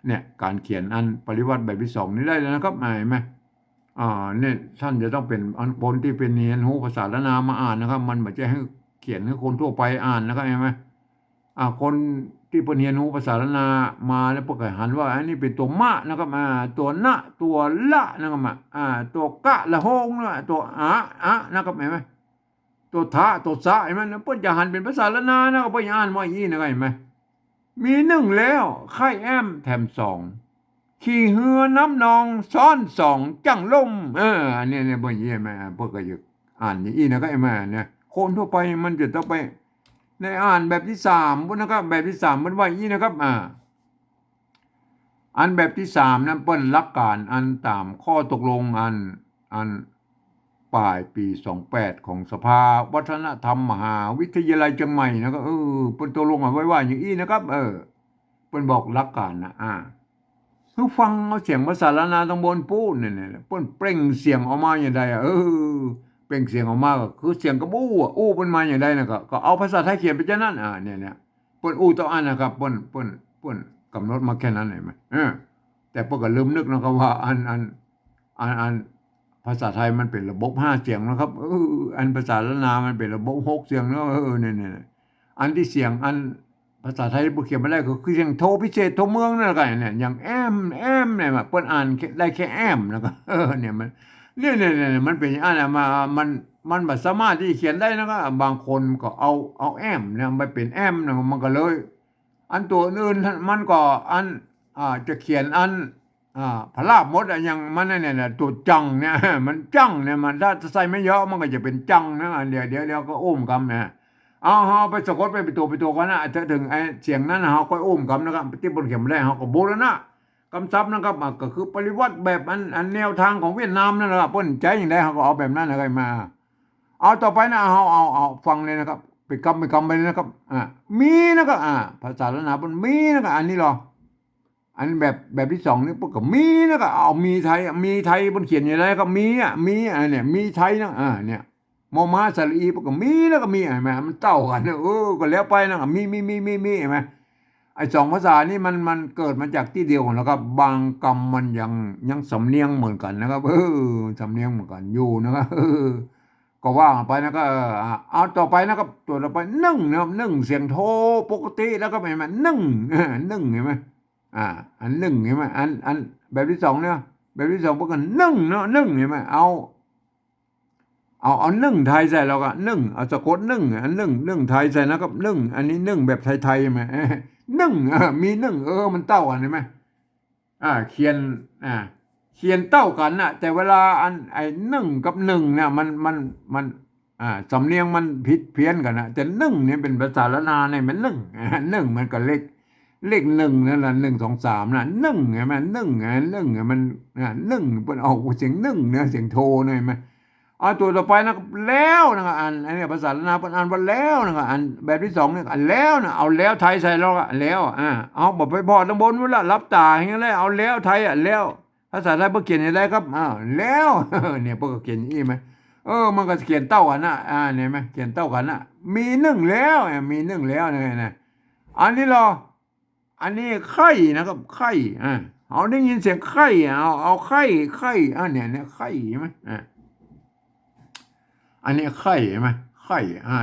เนี่ยการเขียนอันปริวัติแบบที่สองนี่ได้แล้วนะครับเห็นไหมเนี่ยท่านจะต้องเป็นคนที่เป็นเรียนรู้ภาษาละนามาอ่านนะครับมันไม่ใช่ให้เขียนให้คนทั่วไปอ่านนะครับเห็นไหมคนที่เป็นเรียนรู้ภาษาละนามาแล้วประกาศหันว่าอันนี้เป็นตัวมะนะครับตัวนะตัวละนะครับตัวกะละหงนะตัวนะครับเห็นไหมตัวทะตัวสะเห็นไหมเพิ่นจะหันเป็นภาษาละนานะครับเพิ่นอ่านว่าอย่างนี้นะครับเห็นไหมมีหนึ่งแล้วไข่แอมแถมสองขี่เหือน้ำนองซ้อนสองจังล่มอันนี้เนี่ยบ่เยี่ยมพวกก็อยู่อ่านอย่างนี้นะครับไอ้แม่เนี่ยคนทั่วไปมันจะต้องไปในอ่านแบบที่สามพวกนะครับแบบที่สามมันว่าอย่างนี้นะครับอันแบบที่สามนั้นเปิ้นหลักการอันตามข้อตกลงอันปลายปี28ของสภาวัฒนธรรมมหาวิทยาลัยเชียงใหม่นะครับเปิ้นตกลงเอาไว้ว่าอย่างนี้นะครับเปิ้นบอกหลักการนะคือฟังเอาเสียงภาษาละนาตำบลปูนเนี่ยเปิ้นเปล่งเสียงออกมาอย่างใดเปล่งเสียงออกมาก็คือเสียงกระบู้อู้เปิ้นมาอย่างใดนะก็เอาภาษาไทยเขียนไปจังนั้นเนี่ยเปิ้นอู้ต่ออันนะครับเปิ้นกำหนดมาแค่นั้นเองมั้ยแต่เปิ้นก็ลืมนึกนะครับว่าอันภาษาไทยมันเป็นระบบ5เสียงนะครับอันภาษาละนามันเป็นระบบ6เสียงเนาะเนี่ยอันที่เสียงอันภาษาไทยบ่เขียนมาได้ก็คือเสียงโทพิเศษโทเมืองนั่นแหละเนี่ยอย่างแอมเนี่ยเปิ้นอ่านได้แค่แอมนะครับเนี่ยมันเนี่ยมันเป็นอย่างนั้นมันบ่สามารถที่เขียนได้นะครับบางคนก็เอาแอมเนี่ยไปเป็นแอมนะมันก็เลยอันตัวอื่นมันก็จะเขียนอันพลาบหมดอย่างมันเนี่ยตัวจังเนี่ยมันจังเนี่ยมันถ้าใส่ไม่เยอะมันก็จะเป็นจังนะเดี๋ยวก็อุ้มกันนะเฮาไปสะกดไปตัวกันนะถ้าถึงไอ้เสียงนั้นเฮาก็อุ้มกันนะครับที่บนเข็มแรกเฮาก็บูรณะคำศัพท์นะครับก็คือปริวัติแบบอันแนวทางของเวียดนามนั่นแหละเพิ่นใจอย่างใดเฮาก็เอาแบบนั้นนะครับมาเอาต่อไปนะเอาฟังเลยนะครับเป็นคำไปเลยนะครับมีนะครับภาษาละนาเพิ่นมีนะครับอันนี้หรอ อันแบบที่สองนี่พวกก็มีนะก็เอามีไทยบนเขียนอย่างไรก็มีเนี่ยมีไทยนะเนี่ยมอม้าสระอีพวกก็มีแล้วก็มีเห็นไหมมันเต้ากันนะก็แล้วไปนะมีเห็นไหมไอ้สองภาษานี่มันเกิดมาจากที่เดียวกันแล้วก็บางคำมันยังสำเนียงเหมือนกันนะครับสำเนียงเหมือนกันอยู่นะครับก็ว่าไปนะก็เอาต่อไปนะครับตัวต่อไปนึ่งนะครับนึ่งเสียงโทปกติแล้วก็เห็นไหมนึ่งนึ่งเห็นไหมอันนึ่งเห็นไหมอันแบบที่สองเนี่ยแบบที่สองพวกกันนึ่งเนาะนึ่งเห็นไหมเอานึ่งไทยใส่เราก็นึ่งเอาสะกดนึ่งอันนึ่งไทยใส่นะครับนึ่งอันนี้นึ่งแบบไทยๆไหมนึ่งมีนึ่งมันเต้ากันเห็นไหมเขียนเขียนเต้ากันนะแต่เวลาอันไอ้นึ่งกับหนึ่งเนี่ยมันสำเนียงมันผิดเพี้ยนกันนะแต่นึ่งเนี่ยเป็นภาษาละนาเนี่ยมันนึ่งนึ่งมันก็เลขหนึ่งนั่นแหละ1 2 3นะนึ่งไงมันนึ่งไงนึ่งไงมันนึ่งเป็นออกเสียงนึ่งเนี่ยเสียงโทเนี่ยไหมตัวต่อไปนะแล้วนะอันนี้ภาษาละนาเป็นอันว่าแล้วนะอันแบบที่สองเนี่ยอันแล้วนะเอาแล้วไทยใส่เราอะแล้วเอาบอกไปพอตั้งบนเวลารับตาอย่างเงี้ยเลยเอาแล้วไทยแล้วภาษาไทยเพิ่งเขียนอะไรครับแล้วเนี่ยเพิ่งเขียนอีไหมมันก็เขียนเต้ากันนะเนี่ยไหมเขียนเต้ากันนะมีหนึ่งแล้วมีหนึ่งแล้วเนี่ยนะอันนี้รออันนี้ไข่นะครับไข่เอาได้ยินเสียงไข่เอาไข่เนี่ยไข่ใช่ไหมอันนี้ไข่ใช่ไหมไข่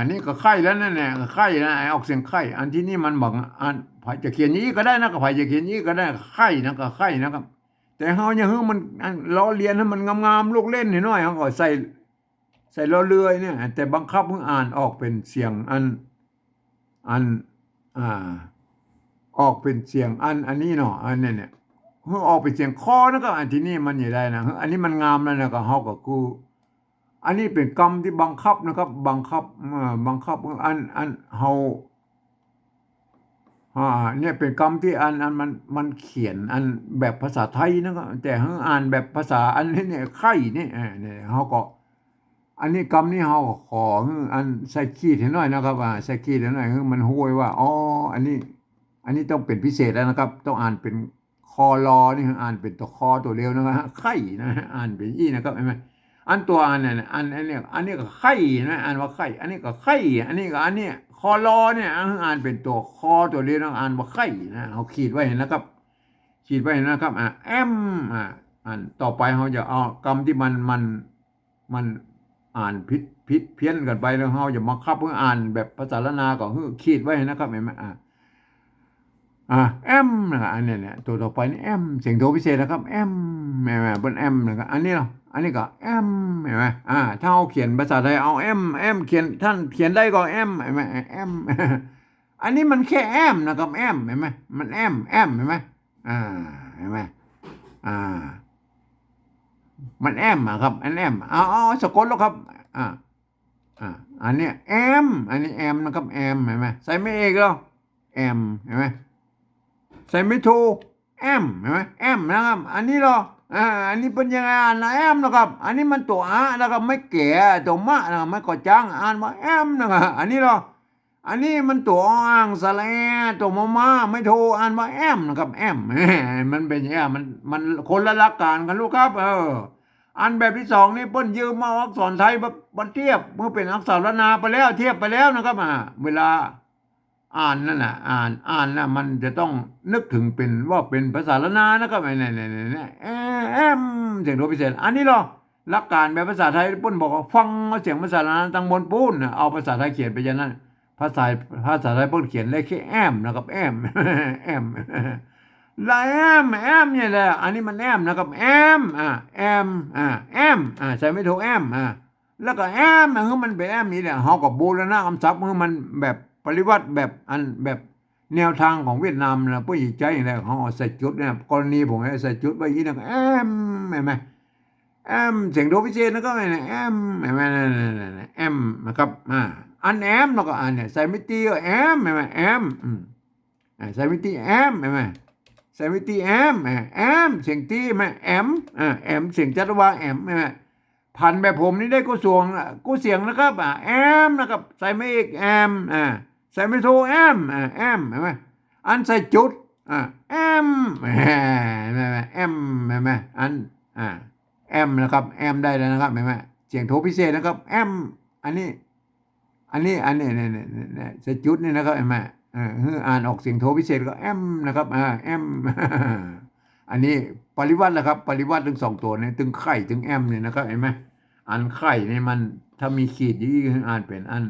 นี่ก็ไข่แล้วนั่นแหละไข่นะออกเสียงไข่อันที่นี่มันบอกอันไผ่จะเขียนนี้ก็ได้นะก็ไผ่จะเขียนนี้ก็ได้ไข่นะก็ไข่นะครับแต่เฮาเนี่ยมันล้อเลียนให้มันงามๆลูกเล่นหน่อยเขาก็ใส่ล้อเลื่อยเนี่ยแต่บังคับเพิ่งอ่านออกเป็นเสียงอันออกเป็นเสียงอันนี้เนาะอันนี้เนี่ยเพิ่งออกเป็นเสียงคอนะก็อันที่นี่มันอยู่ได้นะอันนี้มันงามแล้วนะก็เฮาก็กูอันนี้เป็นกรรมที่บังคับนะครับบังคับอันเฮาเนี่ยเป็นกรรมที่มันเขียนอันแบบภาษาไทยนะครับแต่เฮาอ่านแบบภาษาอันนี้เนี่ยไข่นี่เนี่ยเฮาก็อันนี้กรรมนี่เฮาขออันใส่ขีดให้หน่อยนะครับใส่ขีดให้หน่อยมันห้วยว่าอันนี้ต้องเป็นพิเศษแล้วนะครับต้องอ่านเป็นคอรอนี่อ่านเป็นตัวคอตัวเร็วนะครับไข่นะอ่านเป็นอีนะครับเห็นไหมอันตัวอันเนี่ยอันนี้ก็ไข่นะอ่านว่าไข่อันนี้ก็ไข่อันนี้ก็อันนี้คอรอเนี่ยอ่านเป็นตัวคอตัวเรียนอ่านว่าไข่นะเอาขีดไว้เห็นนะครับขีดไว้เห็นนะครับแอมอันต่อไปเขาจะเอาคำที่มันอ่านผิดเพี้ยนกันไปแล้วเขาจะมาคับเพื่ออ่านแบบภาษาละนาก็คือขีดไว้นะครับเห็นไหมแอมนะครับอันนี้เนี่ยตัวต่อไปนี่แอมเสียงโทพิเศษนะครับแอมแม่บนแอมนะครับอันนี้เนาะอันนี้ก็แอมเห็นไหมถ้าเอาเขียนภาษาไทยเอาแอมเขียนท่านเขียนได้ก็แอมเห็นไหมแอมอันนี้มันแค่แอมนะครับแอมเห็นไหมมันแอมเห็นไหมเห็นไหมมันแอมครับอันแอมเอาสะกดแล้วครับอันนี้แอมอันนี้แอมนะครับแอมเห็นไหมใส่ไม่เอกแล้วแอมเห็นไหมใส่ไม่ถูกแอมเห็นไหมแอมนะครับอันนี้หรออันนี้เป็นยังไงนะแอมนะครับอันนี้มันตัวนะครับไม่แก่ตัวมะนะครับไม่ก่อจังอ่านว่าแอมนะครับอันนี้หรออันนี้มันตัวอ่างสะเลตัวมาไม่โทอ่านว่าแอมนะครับแอมมันเป็นยังไงมันคนละหลักการกันลูกครับอันแบบที่สองนี่เปิ้นยืมมาอักษรไทยมาเทียบเมื่อเป็นอักษรละนาไปแล้วเทียบไปแล้วนะครับเวลาอ่านนั่นน่ะอ่านน่ะมันจะต้องนึกถึงเป็นว่าเป็นภาษาละนานะครับเนี่ยแอมเสียงโทพิเศษอันนี้หรอหลักการแบบภาษาไทยเปิ้นบอกว่าฟังเสียงภาษาละนาตั้งบนปูนเอาภาษาไทยเขียนไปอย่างนั้นภาษาไทยเปิ้นเขียนได้แค่แอมนะครับแอมแอมลายแอมเนี่ยแหละอันนี้มันแอมนะครับแอมแอมแอมใส่ไม่ถูกแอมแล้วก็แอมมันเป็นแอมนี่แหละเฮาก็บูรณะคำศัพท์มันแบบปริวัติแบบแนวทางของเวียดนามนะผู้หญิงใจอย่างไรเขาใส่จุดเนี่ยกรณีผมใส่จุดไว้ยี่นะแอมเห็นไหมแอมเสียงโทพิเศษนะก็ไม่นะแอมเห็นไหมแอมนะครับอันแอมแล้วก็อันเนี่ยใส่ไม่ตีก็แอมเห็นไหมแอมใส่ไม่ตีแอมเห็นไหมใส่ไม่ตีแอมเสียงตีไหมแอมแอมเสียงจัตวาแอมเห็นไหมพันแบบผมนี่ได้กูเสียงนะครับแอมนะครับใส่ไม่อีกแอมใส่ไม่โทแอมเห็นไหมอันใส่จุด อ่าแอมแหมแอมแหมอันอ่าแอมนะครับแอมได้แล้วนะครับแหมเสียงโทพิเศษนะครับแอมอันนี้อันนี้เนี่ยจะจุดนี่นะครับแหมอ่านออกเสียงโทพิเศษก็แอมนะครับแอมอันนี้ปริวัตินะครับปริวัติถึงสองตัวเนี่ยถึงไข่ถึงแอมเนี่ยนะครับเห็นไหมอันไข่เนี่ยมันถ้ามีขีดยี่อ่านเป็นอัน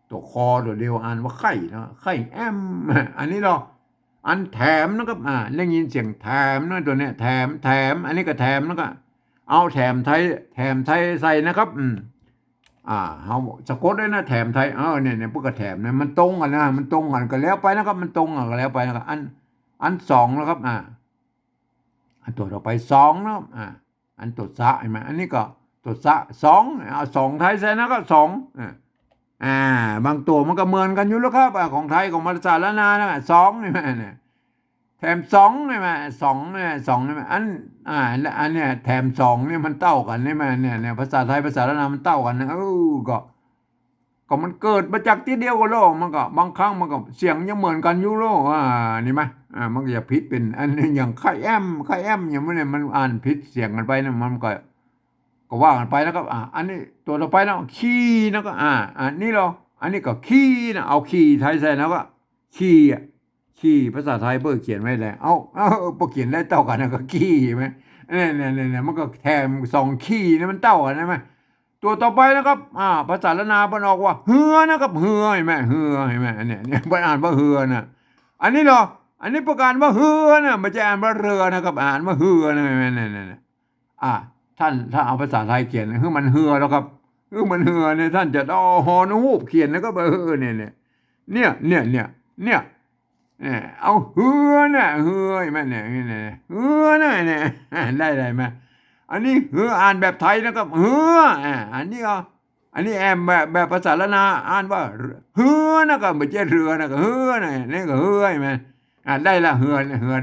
ตัวคอตัวเดียวอ่านว่าไข่นะไข่แอมอันนี้เราอันแถมนะครับได้ยินเสียงแถมนะตัวเนี้ยแถมอันนี้ก็แถมแล้วก็เอาแถมไทยใส่นะครับเขาสะกดด้วยนะแถมไทยเนี่ยพวกกระแถมเนี่ยมันตรงกันนะมันตรงกันก็แล้วไปนะครับมันตรงกันก็แล้วไปนะครับอันสองนะครับอันตัวต่อไปสองนะครับอันตัวสะเห็นไหมอันนี้ก็ตัวสะสองเอาสองไทยใส่นะก็สองบางตัวมันก็เหมือนกันอยู่แล้วครับของไทยของมาตรฐานละนานะสองนี่ไหมเนี่ยแถมสองนี่ไหมสองเนี่ยสองนี่ไหมอันเนี่ยแถมสองเนี่ยมันเต้ากันนี่ไหมเนี่ยภาษาไทยภาษาละนามันเต้ากันนะก็มันเกิดมาจากที่เดียวกันโลกมันก็บางครั้งมันก็เสียงยังเหมือนกันอยู่โลกนี่ไหมมันก็จะผิดเป็นอันนี้อย่างไข่แอมอย่างนี้มันอ่านผิดเสียงกันไปนะมันก็ว่ากันไปนะครับอันนี้ตัวต่อไปนะขี้นะก็อันนี้เราอันนี้ก็ขี้นะเอาขี้ไทยใส่แล้วก็ขี้ขี้ภาษาไทยเปิดเขียนไว้เลยเอาเปิดเขียนได้เท่ากันนะก็ขี้ไหมเนี่ยมันก็แถมสองขี้นี่มันเท่ากันใช่ไหมตัวต่อไปนะครับภาษาละนาบนออกว่าเฮือนะครับเฮือเห็นไหมเฮือเห็นไหมอันเนี้ยมันอ่านว่าเฮือนะอันนี้เหรออันนี้ประกาศว่าเฮือนะมันจะอ่านว่าเรือนะครับอ่านว่าเฮือนะเนี่ยท่านถ้าเอาภาษาไทยเขียนคือมันเฮือแล้วครับคือมันเฮือเนี่ยท่านจะเอาฮอนูบเขียนแล้วก็เนี่ยเอาเฮือน่ะเฮือไหมเนี่ยเฮือน่ะเนี่ยได้ไหมอันนี้เฮืออ่านแบบไทยนะครับเฮืออันนี้อันนี้แอมแบบภาษาละนาอ่านว่าเฮือนะครับไม่ใช่เรือนะก็เฮือนี่ก็เฮือไหมได้ละเฮือ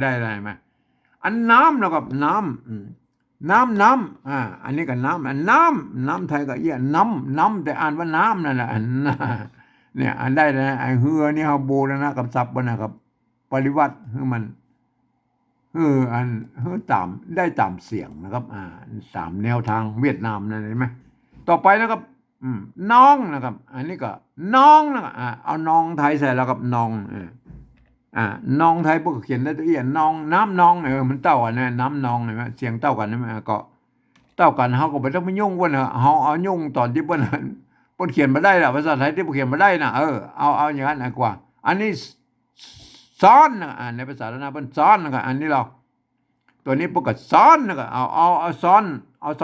ได้ไหมอันน้ำนะครับน้ำอันนี้ก็น้ำไทยก็น้ำแต่อ่านว่าน้ำนั่นแหละเนี่ยอันได้นะไอ้เฮือนี่เขาโบราณกับศัพท์นะครับปริวัติคือมันอันตามได้ตามเสียงนะครับตามแนวทางเวียดนามนั่นเห็นไหมต่อไปนะครับน้องนะครับอันนี้ก็น้องนะครับเอาน้องไทยใส่แล้วกับน้องน้องไทยพวกเขียนได้ตัวเอียน้องน้ำน้องมันเต้ากันนะน้ำน้องเห็นไหมเสียงเต้ากันใช่ไหมก็เต้ากันเขาก็ไม่ต้องไปยุ่งกันนะเขาเอายุ่งตอนที่เปิ้นเขียนมาได้ละภาษาไทยที่เขียนมาได้นะเอาอย่างนั้นกว่าอันนี้ซ้อนนะในภาษาละนาเปิ้นซ้อนนะครับอันนี้เราตัวนี้พวกก็ซ้อนนะครับเอาซ้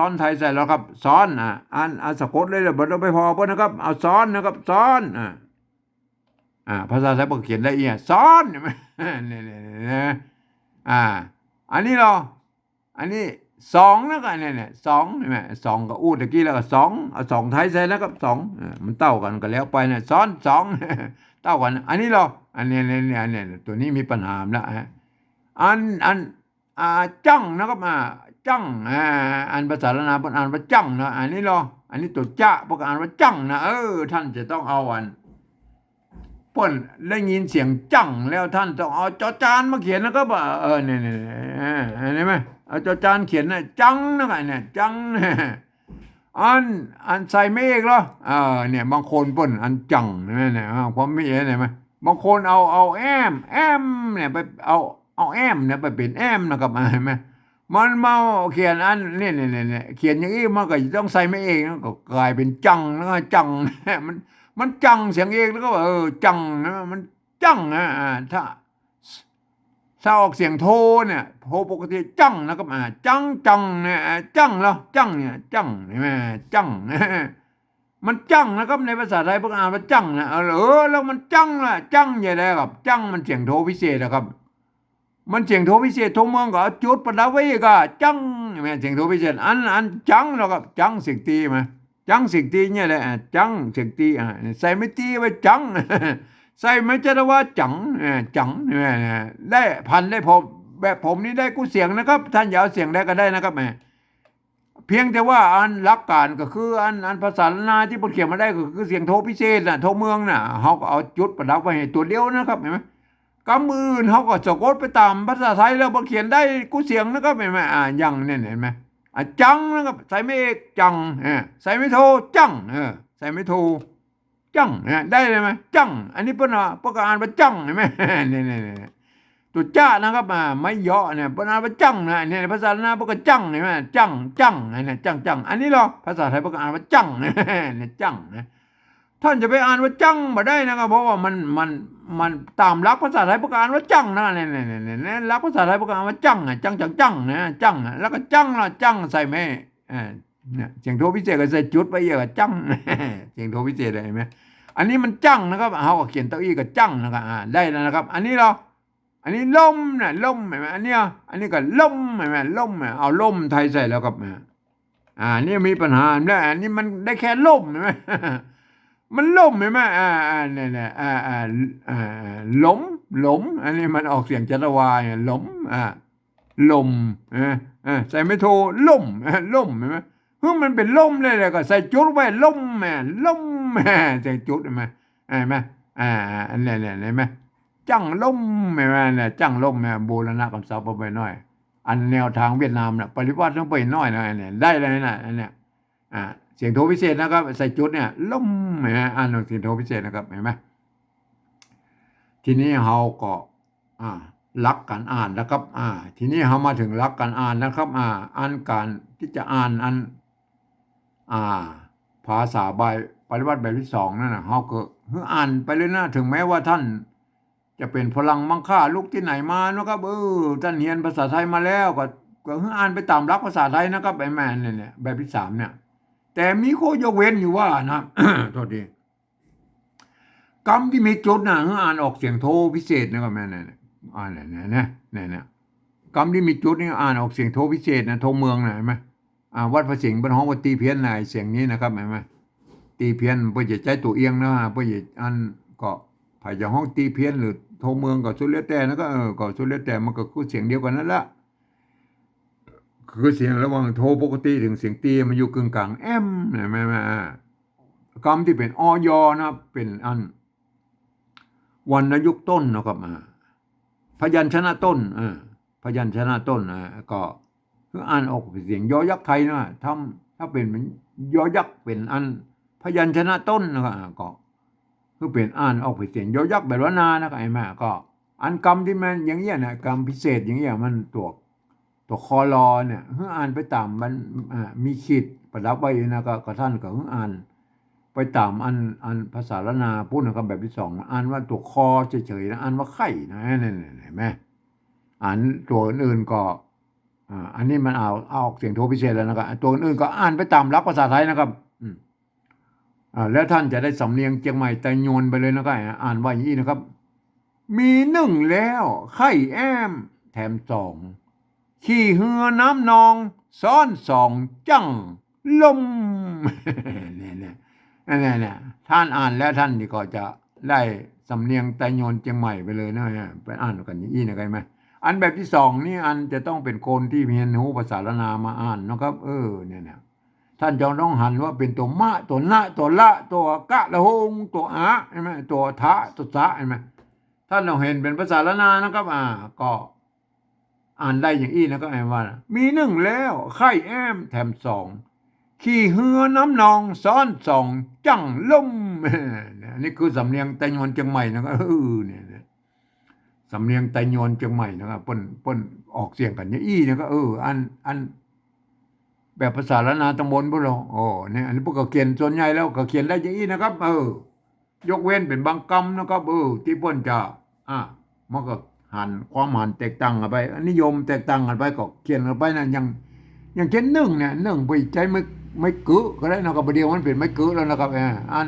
อนไทยใส่แล้วครับซ้อนอันสะกดเลยเลยบ่ต้องไปพอเปิ้นนะครับเอาซ้อนนะครับซ้อนภาษาไทยพวกเขียนละเอียดซ้อนใช่ไหมเนี่ยอันนี้เราอันนี้สองแล้วกันเนี่ยสองใช่ไหมสองก็อู้ตะกี้แล้วก็สองเอาสองไทยใส่แล้วก็สองมันเท่ากันก็แล้วไปเนี่ยซ้อนสองเท่ากันอันนี้เราอันนี้เนี่ยตัวนี้มีปัญหาแล้วอันจังนะครับจังอันภาษาละนาเป็นอ่านว่าจังนะอันนี้เราอันนี้ตัวจะพวกอ่านว่าจังนะท่านจะต้องเอาเปิ้นได้ยินเสียงจังแล้วท่านต้องเอาจอจานมาเขียนแล้วก็เนี่ยเห็นไหมเอาจอจานเขียนนะจังนะเนี่ยจังอันใส่ไม่เอกเหรอเนี่ยบางคนเปิ้นอันจังเนี่ยผมไม่เห็นไหมบางคนเอาแอมเนี่ยไปเอาแอมเนี่ยไปเป็นแอมนะครับเห็นไหมมันมาเขียนอันเนี่ยเขียนอย่างนี้มันก็ต้องใส่ไม่เอกก็กลายเป็นจังแล้วก็จังมันจังเสียงเอกแล้วก็จังนะมันจังนะถ้าออกเสียงโทเนี่ยโทปกติจังนะครับจังเนี่ยจังแล้วจังเนี่ยจังเห็นไหมจังมันจังนะครับในภาษาไทยพวกอ่านว่าจังนะแล้วมันจังละจังใหญ่เลยครับจังมันเสียงโทพิเศษนะครับมันเสียงโทพิเศษโทเมืองก็จุดประดับไว้ก็จังเห็นไหมเสียงโทพิเศษอันจังแล้วครับจังเสียงตีไหมจังเสียงตีเนี่ยแหละจังเสียงตีใส่ไม่ตีไว้จังใส่ไม่จะว่าจังได้พันได้ผมแบบผมนี่ได้กู้เสียงนะครับท่านอย่าเอาเสียงได้ก็ได้นะครับเพียงแต่ว่าอันหลักการก็คืออันภาษาละนาที่ผมเขียนมาได้ก็คือเสียงโทพิเศษโทเมืองเขาก็เอาจุดประดับไว้ให้ตัวเดียวนะครับเห็นไหม กำมืออื่นเขาก็สะกดไปตามภาษาไทยแล้วบ่เขียนได้กูเสียงนะครับเห็นไหมยังเนี่ยเห็นไหมจังนะครับใส่ไม่เอกจังใส่ไม่โทจังใส่ไม่โทจังได้เลยไหมจังอันนี้เพิ่นว่าเพิ่นก็อ่านว่าจังเห็นไหมเนี่ยตัวจ้านะครับไม่เยาะเนี่ยเพิ่นอ่านว่าจังนะเนี่ยภาษาหน้าเพิ่นก็จังเห็นไหมจังเนี่ยจังอันนี้เหรอภาษาไทยเพิ่นก็อ่านว่าจังเนี่ยจังนะท่านจะไปอ่านว่าจังบ่ได้นะครับเพราะว่ามันตามหลักภาษาไทยประกาศว่าจังนะเนี่ยหลักภาษาไทยประกาศว่าจังจังนะจังแล้วก็จังละจังใส่แม่เนี่ยเสียงโทพิเศษก็ใส่จุดไปเยอะจังเสียงโทพิเศษได้ไหมอันนี้มันจังนะครับเฮาก็เขียนเต้าอี้ก็จังนะครับได้แล้วนะครับ อันนี้เราอันนี้ล่มนะล่มเห็นไหมอันนี้ก็ล่มเห็นไหมล่มเอาล่มไทยใส่แล้วครับนี่มีปัญหาแล้วอันนี้มันได้แค่ล่มเห็นไหมมันล่มเห็นไหมเนี่ยหลมอันนี้มันออกเสียงจัตวาเนี่ยหลมลมใส่ไม่โทล่มล่มเห็นไหมมันเป็นล่มเลยก็ใส่จุดไว้ล่มล่มใส่จุดเห็นไหมอันนี้เห็นไหมจังล่มเห็นไหมเนี่ยจังล่มโบราณคำศัพท์ไปหน่อยอันแนวทางเวียดนามเนี่ยปริวัติต้องไปหน่อยนะเนี่ยได้เลยนะอันเนี้ยเสียงโทพิเศษนะครับใส่จุดเนี่ยล่มอ่านเสียงโทพิเศษนะครับเห็นไหมทีนี้เราก็ลักการอ่านนะครับทีนี้เรามาถึงลักการอ่านนะครับอ่านการที่จะอ่านภาษาใบปริวัติแบบที่สองนั่นนะเราก็อ่านไปเลยนะถึงแม้ว่าท่านจะเป็นพลังมั่งค่าลูกที่ไหนมานะครับท่านเรียนภาษาไทยมาแล้วก็อ่านไปตามหลักภาษาไทยนะครับไอ้แม่เนี่ยแบบที่สามเนี่ยแต่มีข้อยกเว้นอยู่ว่านะ โทษทีคำที่มีจุดนะอ่านออกเสียงโทพิเศษนะครับแม่เนี่ยเนี่ยคำที่มีจุดนี่อ่านออกเสียงโทพิเศษนะโทเมืองนะเห็นไหมวัดพระสิงห์บรรห้องวัดตีเพี้ยนไหนเสียงนี้นะครับเห็นไหมตีเพี้ยนเพื่อจะใจตัวเอียงนะเพื่อจะอันก็ภายจากห้องตีเพี้ยนหรือโทเมืองก็สุดแล้วแต่นะก็สุดแล้วแต่มันก็คือเสียงเดียวกันนั่นแหละคือเสียงระหว่างโทปกติถึงเสียงตีมันอยู่กึ่งกลางเห็นไหมคำที่เป็นอยนะเป็นอันวรรณยุกต์ต้นนะครับพยัญชนะต้นพยัญชนะต้นก็คืออ่านออกเป็นเสียงยอยักษ์ไทยนะถ้าเป็นยอยักษ์เป็นอันพยัญชนะต้นนะครับก็คือเป็นอ่านออกเป็นเสียงยอยักษ์แบบว่านานะครับไอ้แม่ก็อันกรรมที่มันอย่างเงี้ยนะกรรมพิเศษอย่างเงี้ยมันตัวคอรอเนี่ยคืออ่านไปตามมันมีขีดประดับไว้นะก็ท่านก็คืออ่านไปตามอันภาษาละนาพูดนะครับแบบที่สองอ่านว่าตัวคอเฉยๆนะอ่านว่าไข่นะนี่เห็นไหมอ่านตัวอื่นก็อันนี้มันเอาออกเสียงโทพิเศษแล้วนะครับตัวอื่นก็อ่านไปตามหลักภาษาไทยนะครับแล้วท่านจะได้สำเนียงเชียงใหม่แต่โยนไปเลยนะครับอ่านว่าอย่างนี้นะครับมีหนึ่งแล้วไข่แอมแถมสองขี่เหือน้ำนองซ้อนสองจังลมเนี่ยท่านอ่านแล้วท่านนี่ก็จะได้สำเนียงไตโยนเชียงใหม่ไปเลยนะไปอ่านกันอย่างนี้นะใช่ไหมอันแบบที่สองนี่อันจะต้องเป็นคนที่มีหูภาษาละนามาอ่านนะครับเนี่ยท่านจะต้องหันว่าเป็นตัวมะตัวนะตัวละตัวกะละหงตัวอะใช่ไหมตัวทะตัวสะใช่ไหมท่านเราเห็นเป็นภาษาละนานะครับก็อ่านได้อย่างอี้นะก็แปลว่ามีหนึ่งแล้วไข่แอมแถมสองขี่เหือน้ำนองซ้อนสองจังล่มนี่คือสำเนียงไตโยนเชียงใหม่นะครับเนี่ยสำเนียงไตโยนเชียงใหม่นะครับเปิ้นออกเสียงกันอย่างอี้นะก็อันแบบภาษาละนาตำบลพวกเราเนี่ยอันนี้พวกก็เขียนส่วนใหญ่แล้วก็เขียนได้อย่างอี้นะครับยกเว้นเป็นบางคำนะครับที่เปิ้นจะมันก็หันความหันแตกต่างกันไปนิยมแตกต่างกันไปก็เขียนกันไปนะอย่างเช่นหนึ่งเนี่ยหนึ่งไปใช้ไม่กือก็ได้นะครับประเดี๋ยวมันเป็นไม่กือแล้วนะครับอัน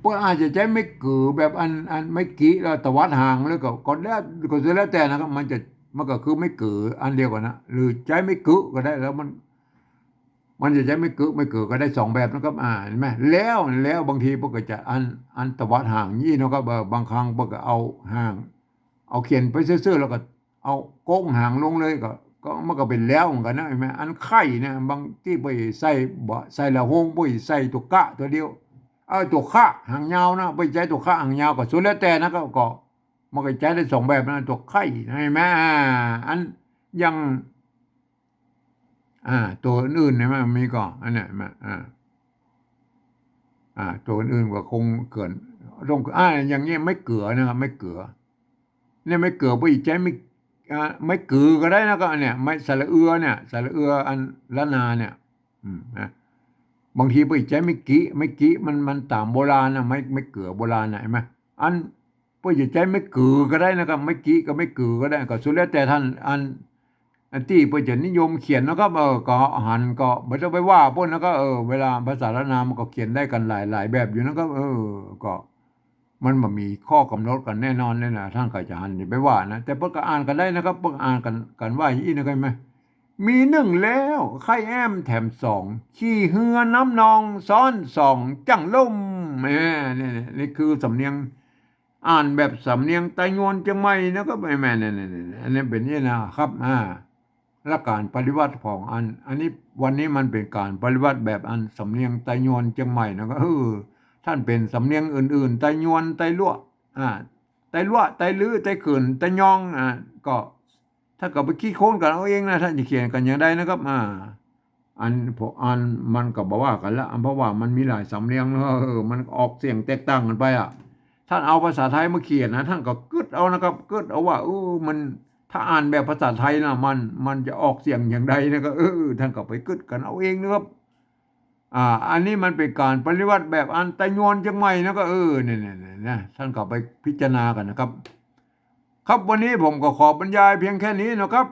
พวกอาจจะใช้ไม่กือแบบอันไม่กี้แล้วตวัดห่างแล้วก็แล้วก็สุดแล้วแต่นะครับมันก็คือไม่กืออันเดียวกันนะหรือใช้ไม่กือก็ได้แล้วมันจะใช้ไม่กือก็ได้สองแบบนะครับเห็นไหมแล้วบางทีพวกก็จะอันตวัดห่างยี่นะครับบางครั้งพวกก็เอาห่างเอาเขียนไปซื่อๆแล้วก็เอาโก้งห่างลงเลยก็มันก็เป็นแล้วเหมือนกันนะเห็นไหมอันไข่เนี่ยบางที่ไปใส่ละหงไปใส่ตัวกะตัวเดียวตัวข้าหางยาวนะไปใช้ตัวข้าหางยาวก็สุดแล้วแต่นะก็ มันก็ใช้ได้สองแบบนะตัวไข่ใช่ไหมอันยังตัวอื่นๆเนี่ยมันมีก่อนอันเนี้ยมาตัวอื่นก็คงเกินอย่างเงี้ยไม่เกลือนะครับไม่เกลือเนี่ยไม่เกลือไปอีกใจไม่เกลือก็ได้นะก็เนี่ยไม่สระเอือเนี่ยสระเอืออันละนาเนี่ยนะบางทีไปอีกใจไม่กี้มันตามโบราณนะไม่เกลือโบราณนะเห็นไหมอันไปอีกใจไม่เกลือก็ได้นะครับไม่กี้ก็ไม่เกลือก็ได้ก็สุดแล้วแต่ท่านอันที่เพื่อจะนิยมเขียนนะครับก็หันก็ไม่ต้องไปว่าพวกนั้นก็เวลาภาษาละนามมันก็เขียนได้กันหลายแบบอยู่นะครับก็มันบ่มีข้อกำหนดกันแน่นอนเลยนะท่านก็จะหันอย่าไปว่านะแต่เพิ่นก็อ่านกันได้นะครับเพิ่นอ่านกันว่าอย่างนี้นะครับไหมมีหนึ่งแล้วไข่แอมแถมสองขี้เหือน้ำนองซ้อนสองจังล่มนี่คือสำเนียงอ่านแบบสำเนียงไต้งวนเชียงใหม่นะครับแม่เนี่ยอันนี้เป็นนี่นะครับและการปฏิวัติของอันนี้วันนี้มันเป็นการปฏิวัติแบบอันสำเนียงไต้ยวนเชียงใหม่นะก็ท่านเป็นสำเนียงอื่นๆไต้ยวนไต้ลั่วไต้ลั่วไต้ลื้อไต้เขื่อนไต้ยองก็ถ้าก็ไปคิดค้นกันเอาเองนะท่านจะเขียนกันอย่างใดนะครับอันพออันมันก็บอกว่ากันแล้วเพราะว่ามันมีหลายสำเนียงมันออกเสียงแตกต่างกันไปท่านเอาภาษาไทยมาเขียนนะท่านก็กึดเอานะครับกึดเอาว่ามันถ้าอ่านแบบภาษาไทยนะมันจะออกเสียงอย่างใดนะก็ท่านก็ไปกึดกันเอาเองนะครับอันนี้มันเป็นการปฏิวัติแบบอันไต้ยวนจังไม่นะก็เนี่ยนะท่านก็ไปพิจารณากันนะครับครับวันนี้ผมก็ขอบรรยายเพียงแค่นี้นะครับ